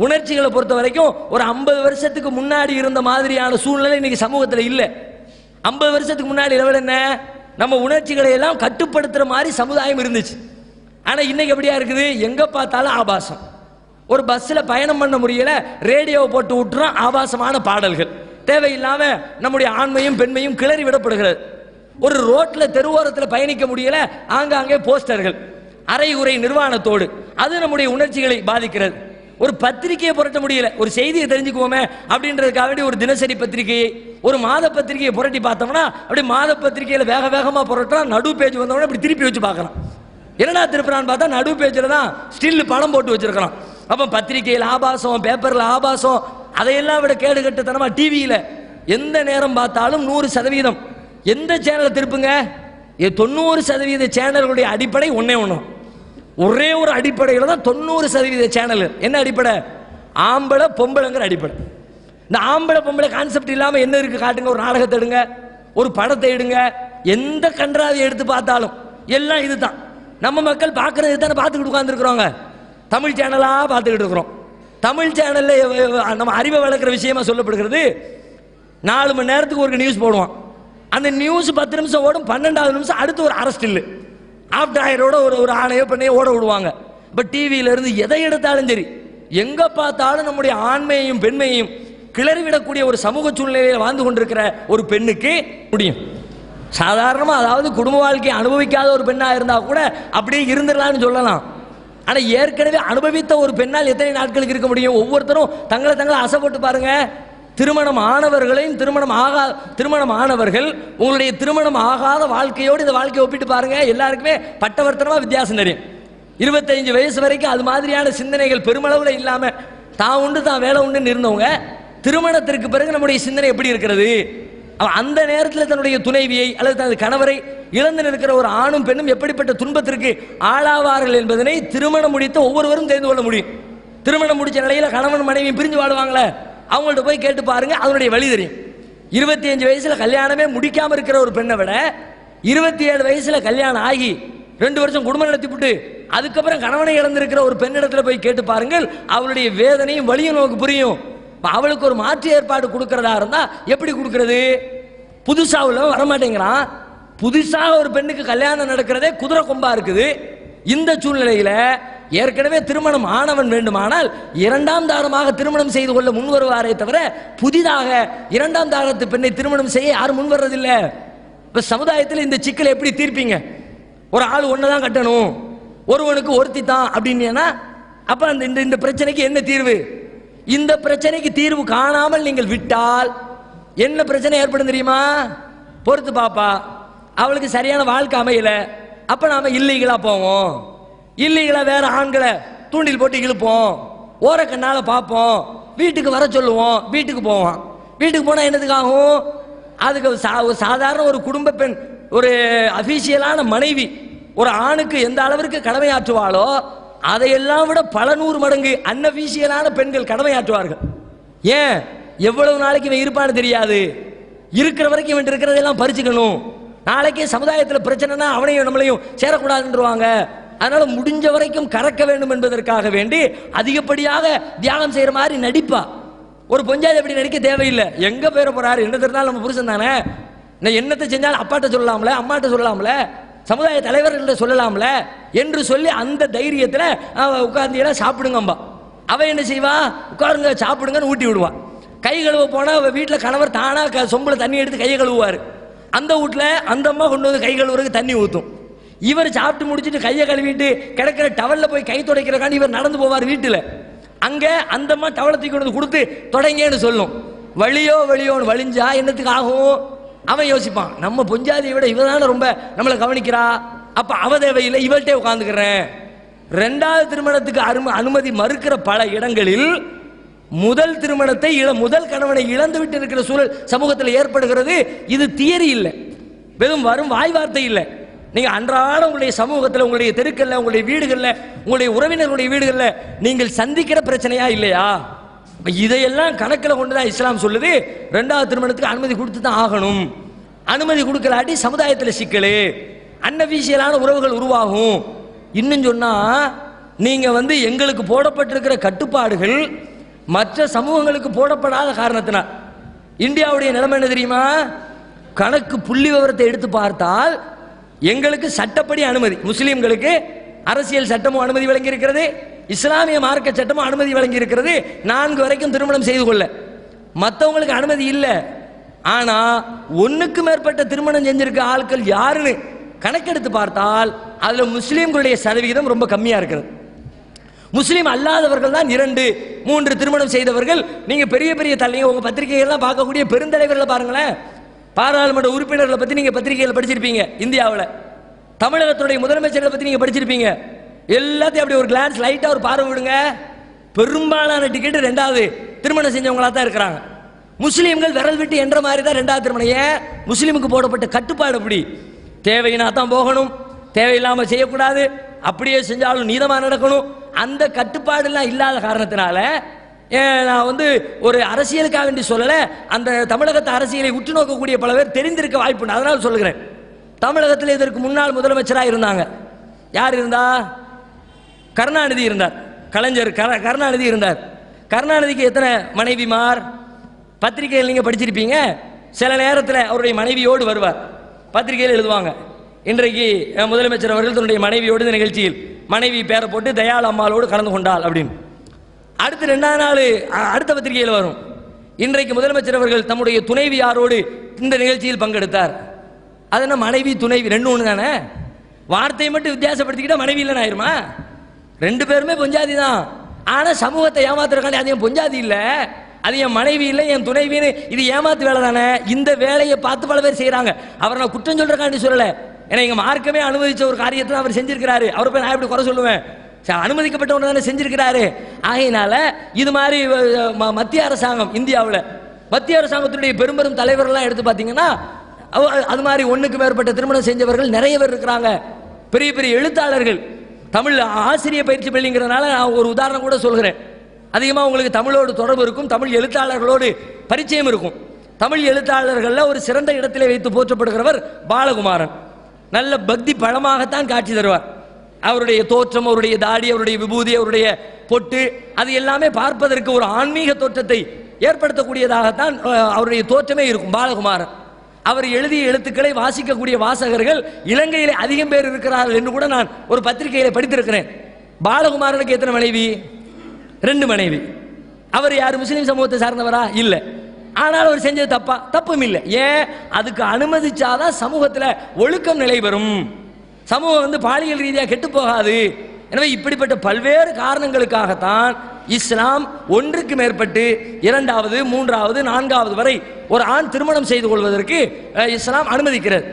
உணர்ச்சிகளை பொறுத்த வரைக்கும் ஒரு 50 வருஷத்துக்கு முன்னாடி இருந்த மாதிரியான சூழ்நிலை இன்னைக்கு சமூகத்தில் இல்லை. 50 வருஷத்துக்கு முன்னாடி லெவல் என்ன? நம்ம உணர்ச்சிகளை எல்லாம் கட்டுப்படுத்துற மாதிரி சமுதாயம் இருந்துச்சு. ஆனா இன்னைக்கு எப்படியா இருக்குது? எங்க பார்த்தாலும் ஆபாசம். ஒரு பஸ்ல பயணம் பண்ண முடியல, ரேடியோவை போட்டு விட்டுறோம், ஆபாசமான பாடல்கள், தேவையில்லாம நம்முடைய ஆண்மையும் பெண்மையும் கிளறி விடப்படுகிறது. ஒரு ரோட்ல தெருவோரத்தில் பயணிக்க முடியல, ஆங்காங்கே போஸ்டர்கள், அரைகுறை நிர்வாணத்தோடு, அது நம்முடைய உணர்ச்சிகளை பாதிக்கிறது. ஒரு பத்திரிகையை புரட்ட முடியல, ஒரு செய்தியை தெரிஞ்சுக்குவோமே அப்படின்றதுக்காக ஒரு தினசரி பத்திரிகையை, ஒரு மாத பத்திரிகையை புரட்டி பார்த்தோம்னா அப்படி மாத பத்திரிகையில வேக வேகமா புரட்டுறான், நடு பேஜ் வந்தவொடனே அப்படி திருப்பி வச்சு பார்க்கறான். என்னடா திருப்புறான்னு பார்த்தா நடு பேஜ்ல தான் ஸ்டில் படம் போட்டு வச்சிருக்கிறான். அப்ப பத்திரிகையில் ஆபாசம், பேப்பர்ல ஆபாசம், அதையெல்லாம் விட கேடு கட்டுத்தனமா டிவியில எந்த நேரம் பார்த்தாலும் 100% எந்த சேனலை திருப்புங்க, 90% சேனல்களுடைய அடிப்படை ஒன்னே ஒன்று, ஒரே ஒரு அடிப்படையில் தான் 90% சேனல். என்ன அடிப்படை? ஆம்பளை பொம்பளைங்கிற அடிப்படை. இந்த ஆம்பளை பொம்பளை கான்செப்ட் இல்லாம என்ன இருக்கு காட்டுங்க. ஒரு நாடகத்தை எடுங்க, ஒரு படத்தை எடுங்க, எந்த கன்றாவை எடுத்து பார்த்தாலும் எல்லாம் இதுதான். நம்ம மக்கள் பார்க்கறது தானே பார்த்துக்கிட்டு உட்கார்ந்துருக்கிறோங்க. தமிழ் சேனலா பார்த்துக்கிட்டு இருக்கிறோம். தமிழ் சேனல்ல நம்ம அறிவை வளர்க்குற விஷயமா சொல்லப்படுகிறது. 4 மணி நேரத்துக்கு ஒரு நியூஸ் போடுவான். அந்த நியூஸ் 10 நிமிஷம் ஓடும், 12வது நிமிஷம் அடுத்து ஒரு அரஸ்ட் இல்லை, ஆஃப்டரோட ஒரு ஆணையோ பெண்ணையோ ஓட விடுவாங்க. இப்போ டிவியில இருந்து எதை எடுத்தாலும் சரி, எங்க பார்த்தாலும் நம்முடைய ஆண்மையையும் பெண்மையையும் கிளறிவிடக்கூடிய ஒரு சமூக சூழ்நிலையில் வாழ்ந்து கொண்டிருக்கிற ஒரு பெண்ணுக்கு முடியும். சாதாரணமா, அதாவது குடும்ப வாழ்க்கையை அனுபவிக்காத ஒரு பெண்ணா இருந்தா கூட அப்படியே இருந்துடலாம்னு சொல்லலாம். ஆனா ஏற்கனவே அனுபவித்த ஒரு பெண்ணால் எத்தனை நாட்களுக்கு இருக்க முடியும்? ஒவ்வொருத்தரும் தங்களை அசைப்பட்டு பாருங்க. திருமணம் ஆனவர்களையும் திருமணம் ஆனவர்கள் உங்களுடைய திருமணம் ஆகாத வாழ்க்கையோடு இந்த வாழ்க்கையை ஒப்பிட்டு பாருங்க. எல்லாருக்குமே பட்டவர்த்தனமா வித்தியாசம் தெரியும். 25 வயசு வரைக்கும் அது மாதிரியான சிந்தனைகள் பெருமளவுல இல்லாம தான் உண்டு தான் வேலை உண்டுன்னு இருந்தவங்க திருமணத்திற்கு பிறகு நம்முடைய சிந்தனை எப்படி இருக்கிறது? அந்த நேரத்தில் தன்னுடைய துணைவியை அல்லது தனது கணவரை இழந்து நிற்கிற ஒரு ஆணும் பெண்ணும் எப்படிப்பட்ட துன்பத்திற்கு ஆளாவார்கள் என்பதனை திருமணம் முடித்த ஒவ்வொருவரும் தெரிந்து கொள்ள முடியும். திருமணம் முடிச்ச நிலையில கணவன் மனைவி பிரிஞ்சு வாடுவாங்களே, அவங்கள்ட்ட போய் கேட்டு பாருங்க, அதனுடைய வழி தெரியும். 25 வயசுல கல்யாணமே முடிக்காம இருக்கிற ஒரு பெண்ணை விட 27 வயசுல கல்யாணம் ஆகி 2 வருஷம் குடும்பம் நடத்திவிட்டு அதுக்கப்புறம் கணவனை இழந்திருக்கிற ஒரு பெண்ணிடத்துல போய் கேட்டு பாருங்கள், அவளுடைய வேதனையும் வலியும் நமக்கு புரியும். அவளுக்கு ஒரு மாற்று ஏற்பாடு கொடுக்கறதா இருந்தா எப்படி கொடுக்கிறது? புதுசா உள்ளவன் வரமாட்டேங்கிறான். புதுசாக ஒரு பெண்ணுக்கு கல்யாணம் நடக்கிறதே குதிரை கொம்பா இருக்குது. இந்த சூழ்நிலையில ஏற்கனவே திருமணம் ஆனவன் வேண்டுமானால் 2ஆம் தாரமாக திருமணம் செய்து கொள்ள முன் வருவாரே தவிர புதிதாக 2ஆம் தாரத்து பெண்ணை திருமணம் செய்ய யாரும் முன் வர்றதில்லை. இப்ப சமுதாயத்தில் இந்த சிக்கலை எப்படி தீர்ப்பீங்க? ஒரு ஆள் ஒன்னதான் கட்டணும், ஒருவனுக்கு ஒருத்தி தான் அப்படின்னா அப்ப அந்த இந்த பிரச்சனைக்கு என்ன தீர்வு? இந்த பிரச்சனைக்கு தீர்வு காணாமல் நீங்கள் விட்டால் என்ன பிரச்சனை ஏற்படும் தெரியுமா? பொறுத்து பாப்பா, அவளுக்கு சரியான வாழ்க்கை அமையல, அப்ப நாம இல்லீகலா போவோம், இல்லீகலா வேற ஆண்களை தூண்டில் போட்டு இழுப்போம், ஓரக்கண்ணால பார்ப்போம், வீட்டுக்கு வர சொல்லுவோம், வீட்டுக்கு போவான். வீட்டுக்கு போனா என்னதுக்கு ஆகும்? அதுக்கு சாதாரண ஒரு குடும்ப பெண், ஒரு அபிஷியலான மனைவி ஒரு ஆணுக்கு எந்த அளவிற்கு கடமையாற்றுவாளோ அதையெல்லாம் விட பல 100 மடங்கு அன்அபிஷியலான பெண்கள் கடமையாற்றுவார்கள். ஏன்? எவ்வளவு நாளைக்கு இவன் இருப்பான்னு தெரியாது, இருக்கிற வரைக்கும் இவன் இருக்கிறதெல்லாம் பறிச்சுக்கணும், நாளைக்கே சமுதாயத்தில் பிரச்சனைனா அவனையும் நம்மளையும் சேரக்கூடாதுன்றவாங்க. அதனால முடிஞ்ச வரைக்கும் கறக்க வேண்டும் என்பதற்காக வேண்டி அதிகப்படியாக தியாகம் செய்யற மாதிரி நடிப்பா. ஒரு பொஞ்சாதி அப்படி நடிக்க தேவையில்லை. எங்க பேர போறாரு, என்ன தெரிந்தாலும் நம்ம புருஷன் தானே, என்னத்தை செஞ்சாலும் அப்பாட்ட சொல்லலாம்ல, அம்மாட்ட சொல்லலாம்ல, சமுதாய தலைவர்கள் சொல்லலாம்ல என்று சொல்லி அந்த தைரியத்தில் உட்கார்ந்து சாப்பிடுங்கம்பா. அவ என்ன செய்வா? உட்காருங்க சாப்பிடுங்கன்னு ஊட்டி விடுவா. கை கழுவ போனா வீட்டில் கணவர் தானா சொம்புல தண்ணி எடுத்து கையை கழுவுவார். அந்த வீட்டில் அந்த அம்மா கொண்டு வந்து கை கழுவுறதுக்கு தண்ணி ஊற்றும். இவர் சாப்பிட்டு முடிச்சுட்டு கையை கழுவிட்டு கிடக்கிற டவல்ல போய் கை துடைக்கிறக்காண்டி இவர் நடந்து போவார் வீட்டில். அங்க அந்த அம்மா டவலை தூக்கி கொண்டு கொடுத்து தொடங்கன்னு சொல்லும். வழியோன்னு வழிஞ்சா என்னத்துக்கு ஆகும்? அவன் யோசிப்பான், நம்ம பொஞ்சாதியை விட இவதான ரொம்ப நம்மளை கவனிக்கிறா, அப்ப அவ தேவையில்லை, இவள்கிட்டே உட்காந்துக்கிறேன். 2வது திருமணத்துக்கு அனுமதி மறுக்கிற பல இடங்களில் முதல் திருமணத்தை முதல் கணவனை இழந்து விட்டு இருக்கிற சூழல் சமூகத்தில் ஏற்படுகிறது. இது தியரி இல்லை, வெறும் வரும் வாய் வார்த்தை இல்லை. நீங்க அன்றாட உங்களுடைய சமூகத்தில், உங்களுடைய தெருக்கல்ல, உங்களுடைய வீடுகள்ல, உங்களுடைய உறவினர்களுடைய வீடுகள்ல நீங்கள் சந்திக்கிற பிரச்சனையா இல்லையா? இதையெல்லாம் கணக்கில் கொண்டுதான் இஸ்லாம் சொல்லுது 2வது திருமணத்துக்கு அனுமதி கொடுத்து தான் ஆகணும். அனுமதி கொடுக்கலாட்டி சமுதாயத்தில் சிக்கலு, அன்னபிஷியலான உறவுகள் உருவாகும். இன்னும் சொன்னா நீங்க எங்களுக்கு போடப்பட்டிருக்கிற கட்டுப்பாடுகள் மற்ற சமூகங்களுக்கு போடப்படாத காரணத்தினால் இந்தியாவுடைய நிலைமை என்ன தெரியுமா? கணக்கு புள்ளி விவரத்தை எடுத்து பார்த்தால் எங்களுக்கு சட்டப்படி அனுமதி, முஸ்லீம்களுக்கு அரசியல் சட்டமும் அனுமதி வழங்கி இருக்கிறது, இஸ்லாமிய மார்க்க சட்டமும் அனுமதி வழங்கி இருக்கிறது 4 வரைக்கும் திருமணம் செய்து கொள்ள. மற்றவங்களுக்கு அனுமதி இல்லை. ஆனா 1க்கு மேற்பட்ட திருமணம் செஞ்சிருக்க ஆட்கள் யாருன்னு கணக்கெடுத்து பார்த்தால் அதுல முஸ்லீம்களுடைய சதவிகிதம் ரொம்ப கம்மியா இருக்கிறது. முஸ்லீம் அல்லாதவர்கள் தான் 2, 3 திருமணம் செய்தவர்கள். நீங்க பெரிய பெரிய தலைவர், உங்க பத்திரிகைகள்லாம் பார்க்கக்கூடிய பெருந்தலைவர்களை பாருங்களேன். பாராளுமன்ற உறுப்பினர்களை பத்தி நீங்க பத்திரிகைகள் படிச்சிருப்பீங்க. இந்தியாவில் தமிழகத்துடைய முதலமைச்சர்களை பத்தி நீங்க படிச்சிருப்பீங்க. எல்லாத்தையும் அப்படி ஒரு கிளான்ஸ் லைட்டா ஒரு பார்வை விடுங்க, பெரும்பாலான டிக்கெட் 2வது திருமணம் செஞ்சவங்களா தான் இருக்கிறாங்க. முஸ்லீம்கள் விரல் விட்டு என்ற மாதிரி தான் 2வது திருமணம். ஏன்? முஸ்லீமுக்கு போடப்பட்ட கட்டுப்பாடு அப்படி. தேவையினா தான் போகணும், தேவையில்லாம செய்யக்கூடாது, அப்படியே செஞ்சாலும் நீதமா நடக்கணும். அந்த கட்டுப்பாடு எல்லாம் இல்லாத காரணத்தினால நான் ஒரு அரசியலுக்காக வேண்டி சொல்லல, அந்த தமிழகத்து அரசியலை உற்று நோக்கக்கூடிய பல பேர் தெரிந்திருக்க வாய்ப்பு. அதனால சொல்லுகிறேன். தமிழகத்தில் இதற்கு முன்னாள் முதலமைச்சராக இருந்தாங்க. யார் இருந்தா? கருணாநிதி இருந்தார். கலைஞர் கருணாநிதி இருந்தார். கருணாநிதிக்கு எத்தனை மனைவிமார்? பத்திரிகையில் நீங்க படிச்சிருப்பீங்க. சில நேரத்தில் அவருடைய மனைவியோடு வருவார், பத்திரிகையில் எழுதுவாங்க. இன்றைக்கு முதலமைச்சர் அவர்கள் தன்னுடைய மனைவியோடு இந்த நிகழ்ச்சியில் மனைவி பேரை போட்டு தயாள் அம்மாளோடு கலந்து கொண்டாள் அப்படின்னு. அடுத்து 2வது நாள் அடுத்த பத்திரிகையில் வரும், இன்றைக்கு முதலமைச்சர் அவர்கள் தம்முடைய துணைவியாரோடு இந்த நிகழ்ச்சியில் பங்கெடுத்தார். அது என்ன மனைவி துணைவி 2 ஒன்று தானே? வார்த்தையை மட்டும் வித்தியாசப்படுத்திக்கிட்டா மனைவி இல்லைன்னு ஆயிருமா? 2 பேருமே பொஞ்சாதி தான். ஆனா சமூகத்தை ஏமாத்துறக்காண்டி அது என் பொஞ்சாதி இல்ல, அது என் மனைவி இல்லை, என் துணைவின்னு இது ஏமாத்து வேலை தானே. இந்த வேலையை பார்த்து பல பேர் செய்யறாங்க. அவர் நான் குற்றம் சொல்றக்காண்டி சொல்லல, ஏன்னா எங்க மார்க்கமே அனுமதிச்ச ஒரு காரியத்தை அவர் செஞ்சிருக்கிறாரு. அவரை போய் நான் எப்படி குறை சொல்லுவேன்? அனுமதிக்கப்பட்டவங்க தானே செஞ்சிருக்கிறாரு. ஆகையினால இது மாதிரி மத்திய அரசாங்கம், இந்தியாவில் மத்திய அரசாங்கத்தினுடைய பெரும் தலைவர்கள்லாம் எடுத்து பார்த்தீங்கன்னா அது மாதிரி 1க்கு மேற்பட்ட திருமணம் செஞ்சவர்கள் நிறைய பேர் இருக்கிறாங்க. பெரிய பெரிய எழுத்தாளர்கள், தமிழ் ஆசிரியர் பயிற்சி பள்ளிங்கிறதுனால நான் ஒரு உதாரணம் கூட சொல்கிறேன். அதிகமாக உங்களுக்கு தமிழோடு தொடர்பு இருக்கும், தமிழ் எழுத்தாளர்களோடு பரிச்சயம் இருக்கும். தமிழ் எழுத்தாளர்களில் ஒரு சிறந்த இடத்திலே வைத்து போற்றப்படுகிறவர் பாலகுமாரன். நல்ல பக்தி பழமாகத்தான் காட்சி தருவார். அவருடைய தோற்றம், அவருடைய தாடி, அவருடைய விபூதி, அவருடைய பொட்டு, அது எல்லாமே பார்ப்பதற்கு ஒரு ஆன்மீக தோற்றத்தை ஏற்படுத்தக்கூடியதாகத்தான் அவருடைய தோற்றமே இருக்கும். பாலகுமாரன் அவர் எழுதிய எழுத்துக்களை வாசிக்கக்கூடிய வாசகர்கள் இலங்கையில் அதிகம் பேர் இருக்கிறார்கள் என்று கூட நான் ஒரு பத்திரிகையில படித்திருக்கிறேன். பாலகுமாரனுக்கு எத்தனை மனைவி? 2 மனைவி. அவர் யார்? முஸ்லீம் சமூகத்தை சார்ந்தவரா? இல்லை. ஆனால் அவர் செஞ்சது தப்பா? தப்பும் இல்லை. ஏன்? அதுக்கு அனுமதிச்சாதான் சமூகத்தில் ஒழுக்கம் நிலை பெறும். சமூகம் வந்து பாலியல் ரீதியாக கெட்டு போகாது. எனவே இப்படிப்பட்ட பல்வேறு காரணங்களுக்காகத்தான் இஸ்லாம் ஒன்றுக்கு மேற்பட்டு 2வது 3வது 4வது வரை ஒரு ஆண் திருமணம் செய்து கொள்வதற்கு இஸ்லாம் அனுமதிக்கிறது.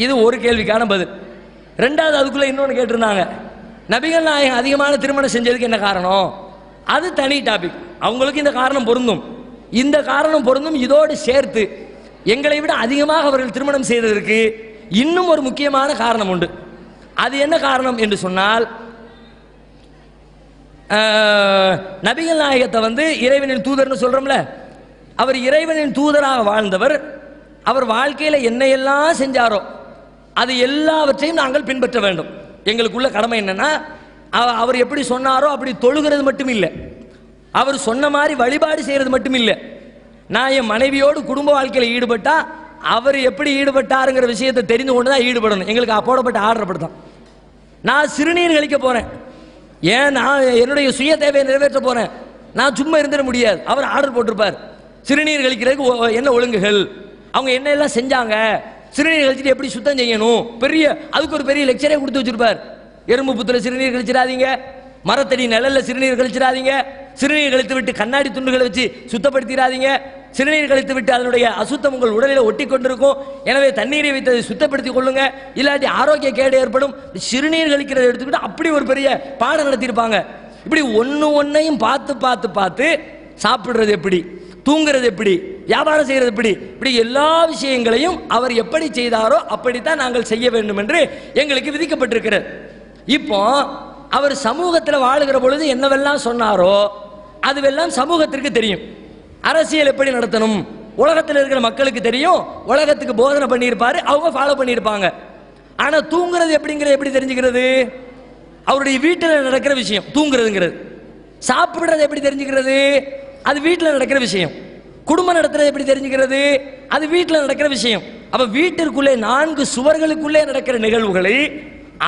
இது ஒரு கேள்விக்கான பதில். 2வது அதுக்குள்ள இன்னொன்று கேட்டிருந்தாங்க, நபிகள் நாயகம் அதிகமான திருமணம் செஞ்சதுக்கு என்ன காரணம்? அது தனி டாபிக். அவங்களுக்கு இந்த காரணம் பொருந்தும், இந்த காரணம் பொருந்தும். இதோடு சேர்த்து எங்களை விட அதிகமாக அவர்கள் திருமணம் செய்ததற்கு இன்னும் ஒரு முக்கியமான காரணம் உண்டு. அது என்ன காரணம் என்று சொன்னால், நபிகள் நாயகத்தை வந்து இறைவனின் தூதர்னு சொல்றோம்ல, அவர் இறைவனின் தூதராக வாழ்ந்தவர். அவர் வாழ்க்கையில் என்னையெல்லாம் செஞ்சாரோ அது எல்லாவற்றையும் நாங்கள் பின்பற்ற வேண்டும். எங்களுக்குள்ள கடமை என்னன்னா, அவர் எப்படி சொன்னாரோ அப்படி தொழுகிறது மட்டும் இல்லை, அவர் சொன்ன மாதிரி வழிபாடு செய்யறது மட்டும் இல்லை. நான் என் மனைவியோடு குடும்ப வாழ்க்கையில் ஈடுபட்டா அவர் எப்படி ஈடுபட்டாருங்கிற விஷயத்தை தெரிந்து கொண்டு தான் ஈடுபடணும். எங்களுக்கு போடப்பட்ட ஆர்டர் அப்படித்தான். நான் சிறுநீர் கழிக்க போறேன், ஏன் நான் என்னுடைய சுய தேவையை நிறைவேற்ற போறேன், நான் சும்மா இருந்துட முடியாது. அவர் ஆர்டர் போட்டிருப்பார், சிறுநீர் கழிக்கிறதுக்கு என்ன ஒழுங்குகள், அவங்க என்ன எல்லாம் செஞ்சாங்க, சிறுநீர் கழிச்சிட்டு எப்படி சுத்தம் செய்யணும், பெரிய அதுக்கு ஒரு பெரிய லெக்சரே கொடுத்து வச்சிருப்பார். எறும்பு புத்துல சிறுநீர் கழிச்சிடாதீங்க, மரத்தடி நிழல்ல சிறுநீர் கழிச்சிடாதீங்க, சிறுநீர் கழித்து விட்டு கண்ணாடி துண்டுகளை வச்சு சுத்தப்படுத்திடாதீங்க, சிறுநீர் கழித்து விட்டு அதனுடைய அசுத்தம் உங்கள் உடலில் ஒட்டி கொண்டிருக்கும், எனவே தண்ணீரை வைத்து அதை சுத்தப்படுத்திக் கொள்ளுங்க, இல்லாட்டி ஆரோக்கிய கேடு ஏற்படும். சிறுநீர் கழிக்கிறத எடுத்துக்கிட்டு அப்படி ஒரு பெரிய பாடம் நடத்தியிருப்பாங்க. இப்படி ஒன்னையும் பார்த்து பார்த்து பார்த்து சாப்பிடுறது எப்படி, தூங்குறது எப்படி, வியாபாரம் செய்யறது எப்படி, இப்படி எல்லா விஷயங்களையும் அவர் எப்படி செய்தாரோ அப்படித்தான் நாங்கள் செய்ய வேண்டும் என்று எங்களுக்கு விதிக்கப்பட்டிருக்கிறது. இப்போ அவர் சமூகத்தில் வாழுகிற பொழுது என்னவெல்லாம் சொன்னாரோ அதுவெல்லாம் சமூகத்திற்கு தெரியும். அரசியல் எப்படி நடத்தணும் உலகத்தில் இருக்கிற மக்களுக்கு தெரியும், உலகத்துக்கு போதனை பண்ணியிருப்பாரு, அவங்க ஃபாலோ பண்ணியிருப்பாங்க. ஆனா தூங்குறது எப்படிங்கிறது எப்படி தெரிஞ்சுக்கிறது? அவருடைய வீட்டில் நடக்கிற விஷயம் தூங்குறதுங்கிறது. சாப்பிடுறது எப்படி தெரிஞ்சுக்கிறது? அது வீட்டில் நடக்கிற விஷயம். குடும்பம் நடத்துறது எப்படி தெரிஞ்சுக்கிறது? அது வீட்டில் நடக்கிற விஷயம். அப்ப வீட்டிற்குள்ளே 4 சுவர்களுக்குள்ளே நடக்கிற நிகழ்வுகளை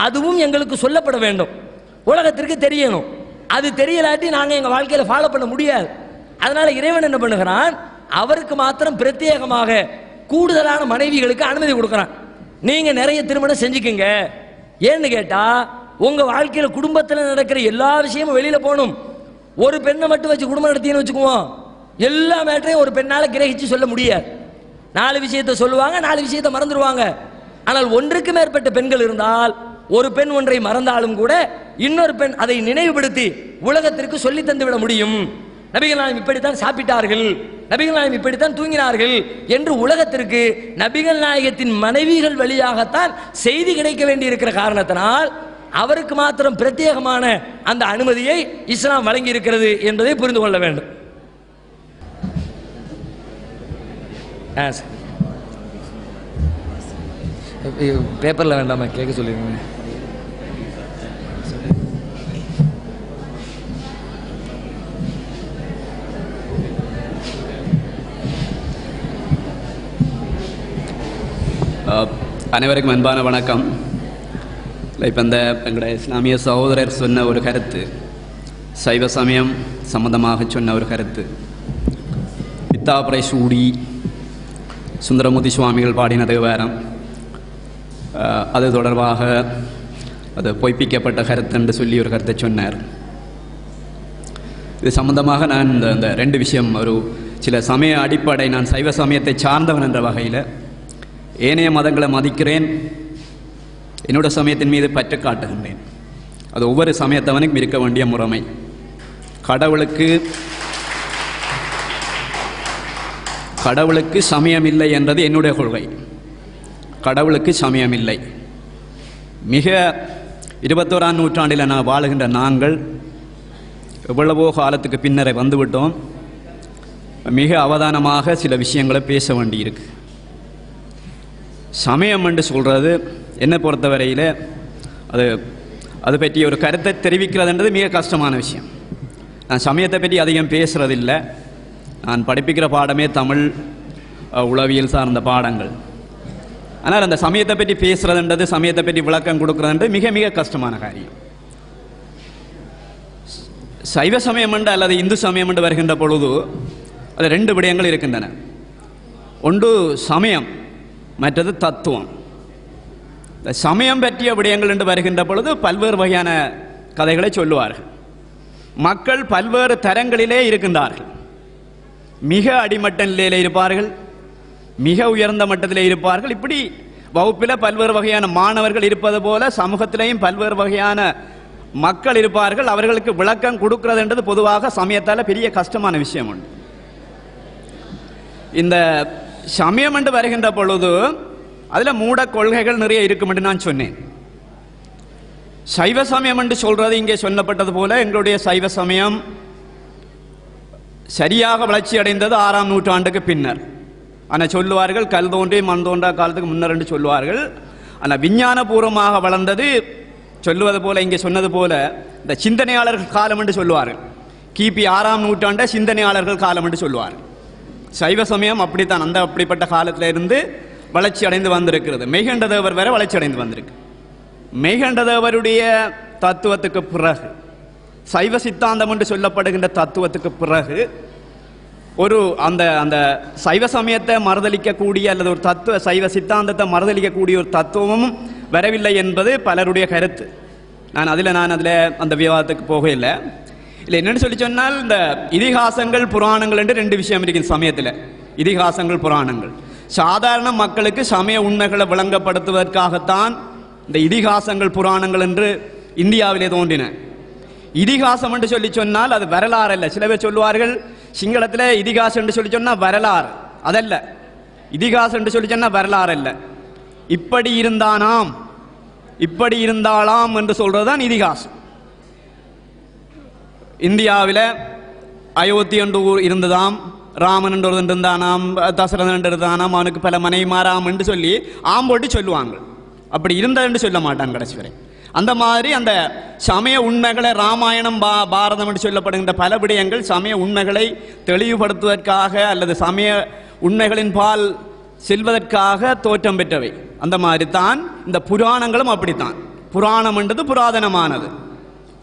அதுவும் எங்களுக்கு சொல்லப்பட வேண்டும், உலகத்திற்கு தெரியணும். அது தெரியலாட்டி நாங்கள் எங்கள் வாழ்க்கையில் ஃபாலோ பண்ண முடியாது. அதனால இறைவன் என்ன பண்ணுகிறான், அவருக்கு மாத்திரம் பிரத்யேகமாக கூடுதலான மனைவிகளுக்கு அனுமதி கொடுக்கிறான். நீங்க நிறைய திருமணம் செஞ்சுக்குங்க. ஏன்னு கேட்டா உங்க வாழ்க்கையில குடும்பத்தில் நடக்கிற எல்லா விஷயமும் வெளியில போகணும். ஒரு பெண்ணை மட்டும் வச்சு குடும்பம் நடத்தின்னு வச்சுக்குவோம், எல்லா மேட்டரையும் ஒரு பெண்ணால கிரகிச்சு சொல்ல முடியாது. 4 விஷயத்தை சொல்லுவாங்க, 4 விஷயத்தை மறந்துடுவாங்க. ஆனால் ஒன்றுக்கு மேற்பட்ட பெண்கள் இருந்தால் ஒரு பெண் ஒன்றை மறந்தாலும் கூட இன்னொரு பெண் அதை நினைவுபடுத்தி உலகத்திற்கு சொல்லி தந்து விட முடியும். நபிகள் நாயகம் இப்படித்தான் சாப்பிட்டார்கள், நபிகள் நாயகம் இப்படித்தான் தூங்கினார்கள் என்று உலகத்திற்கு நபிகள் நாயகத்தின் மனைவிகள் வழியாகத்தான் செய்தி கிடைக்க வேண்டி இருக்கிற காரணத்தினால் அவருக்கு மாத்திரம் பிரத்யேகமான அந்த அனுமதியை இஸ்லாம் வழங்கி இருக்கிறது என்பதை புரிந்து கொள்ள வேண்டும். பேப்பர்ல வேண்டாமா கேட்க சொல்லிருங்க. அனைவருக்கும் அன்பான வணக்கம். இப்போ இந்த எங்களுடைய இஸ்லாமிய சகோதரர் சொன்ன ஒரு கருத்து, சைவ சமயம் சம்பந்தமாக சொன்ன ஒரு கருத்து, பித்தாபுரை சூடி சுந்தரமூர்த்தி சுவாமிகள் பாடினது வேறு, அது தொடர்பாக அது பொய்ப்பிக்கப்பட்ட கருத்து என்று சொல்லி ஒரு கருத்தை சொன்னார். இது சம்பந்தமாக நான் இந்த 2 விஷயம், ஒரு சில சமய அடிப்படை, நான் சைவ சமயத்தை சார்ந்தவன் என்ற வகையில் ஏனைய மதங்களை மதிக்கிறேன், என்னோட சமயத்தின் மீது பற்று காட்டுகின்றேன். அது ஒவ்வொரு சமயத்தவனுக்கும் இருக்க வேண்டிய முறைமை. கடவுளுக்கு சமயம் இல்லை என்றது என்னுடைய கொள்கை. கடவுளுக்கு சமயம் இல்லை. மிக 21ஆம் நூற்றாண்டில் நான் வாழுகின்ற நாங்கள் எவ்வளவோ காலத்துக்கு பின்னரை வந்துவிட்டோம். மிக அவதானமாக சில விஷயங்களை பேச வேண்டியிருக்கு. சமயம் என்று சொல்கிறது என்னை பொறுத்தவரையில் அது பற்றி ஒரு கருத்தை தெரிவிக்கிறதுன்றது மிக கஷ்டமான விஷயம். நான் சமயத்தை பற்றி அதிகம் பேசுகிறதில்லை. நான் படிப்பிக்கிற பாடமே தமிழ் உளவியல் சார்ந்த பாடங்கள். ஆனால் அந்த சமயத்தை பற்றி பேசுகிறதுன்றது, சமயத்தை பற்றி விளக்கம் கொடுக்குறதுன்றது மிக மிக கஷ்டமான காரியம். சைவ சமயம் என்று அல்லது இந்து சமயம் என்று வருகின்ற பொழுது அது 2 விடயங்கள் இருக்கின்றன. ஒன்று சமயம், மற்றது தத்துவம். சமயம் பற்றிய விடயங்கள் என்று வருகின்ற பொழுது பல்வேறு வகையான கதைகளை சொல்லுவார்கள். மக்கள் பல்வேறு தரங்களிலே இருக்கின்றார்கள். மிக அடிமட்ட நிலையிலே இருப்பார்கள், மிக உயர்ந்த மட்டத்திலே இருப்பார்கள். இப்படி வகுப்பில் பல்வேறு வகையான மாணவர்கள் இருப்பது போல சமூகத்திலேயும் பல்வேறு வகையான மக்கள் இருப்பார்கள். அவர்களுக்கு விளக்கம் கொடுக்கிறதுன்றது பொதுவாக சமயத்தால் பெரிய கஷ்டமான விஷயம் உண்டு. இந்த சமயம் என்று வருகின்ற பொழுது அதில் மூட கொள்கைகள் நிறைய இருக்கும் என்று நான் சொன்னேன். சைவ சமயம் என்று சொல்றது இங்கே சொல்லப்பட்டது போல எங்களுடைய சைவ சமயம் சரியாக வளர்ச்சி அடைந்தது 6ஆம் நூற்றாண்டுக்கு பின்னர். ஆனால் சொல்லுவார்கள் கல் தோன்றி மண் தோன்றா காலத்துக்கு முன்னர் என்று சொல்லுவார்கள். ஆனால் விஞ்ஞானபூர்வமாக வளர்ந்தது சொல்லுவது போல இங்கே சொன்னது போல இந்த சிந்தனையாளர்கள் காலம் என்று சொல்லுவார்கள். கிபி 6ஆம் நூற்றாண்டை சிந்தனையாளர்கள் காலம் என்று சொல்லுவார்கள். சைவ சமயம் அப்படித்தான் அந்த அப்படிப்பட்ட காலத்தில் இருந்து வளர்ச்சி அடைந்து வந்திருக்கிறது. மெய்கண்டதேவர் வேற வளர்ச்சி அடைந்து வந்திருக்கு. மெய்கண்டதேவருடைய தத்துவத்துக்கு பிறகு சைவ சித்தாந்தம் என்று சொல்லப்படுகின்ற தத்துவத்துக்கு பிறகு ஒரு அந்த அந்த சைவ சமயத்தை மறுதளிக்கக்கூடிய அல்லது ஒரு தத்துவ சைவ சித்தாந்தத்தை மறுதளிக்கக்கூடிய ஒரு தத்துவமும் வரவில்லை என்பது பலருடைய கருத்து. நான் அதில் அந்த விவாதத்துக்கு போக இல்லை. என்னென்னு சொல்லி சொன்னால் இந்த இதிகாசங்கள் புராணங்கள் என்று 2 விஷயம் இருக்கு சமயத்தில். இதிகாசங்கள் புராணங்கள் சாதாரண மக்களுக்கு சமய உண்மைகளை விளங்கப்படுத்துவதற்காகத்தான் இந்த இதிகாசங்கள் புராணங்கள் என்று இந்தியாவிலே தோன்றின. இதிகாசம் என்று சொல்லி சொன்னால் அது வரலாறு அல்ல. சில பேர் சொல்லுவார்கள் சிங்களத்தில் இதிகாசம் என்று சொல்லி சொன்னால் வரலாறு. அதல்ல, இதிகாசம் என்று சொல்லி சொன்னால் வரலாறு அல்ல. இப்படி இருந்தானாம் இப்படி இருந்தாலாம் என்று சொல்றதுதான் இதிகாசம். இந்தியாவில் அயோத்தி என்று இருந்ததாம், ராமன் என்று இருந்தானாம், தசரதன் என்று இருந்தானாம், அவனுக்கு பல மனைவிமாராம் என்று சொல்லி ஆம்போட்டு சொல்லுவாங்க. அப்படி இருந்தது என்று சொல்ல மாட்டான் கடைசி வரை. அந்த மாதிரி அந்த சமய உண்மைகளை ராமாயணம் பாரதம் என்று சொல்லப்படுகின்ற பல விடயங்கள் சமய உண்மைகளை தெளிவுபடுத்துவதற்காக அல்லது சமய உண்மைகளின் பால் செல்வதற்காக தோற்றம் பெற்றவை. அந்த மாதிரி தான் இந்த புராணங்களும் அப்படித்தான். புராணம் என்றது புராதனமானது.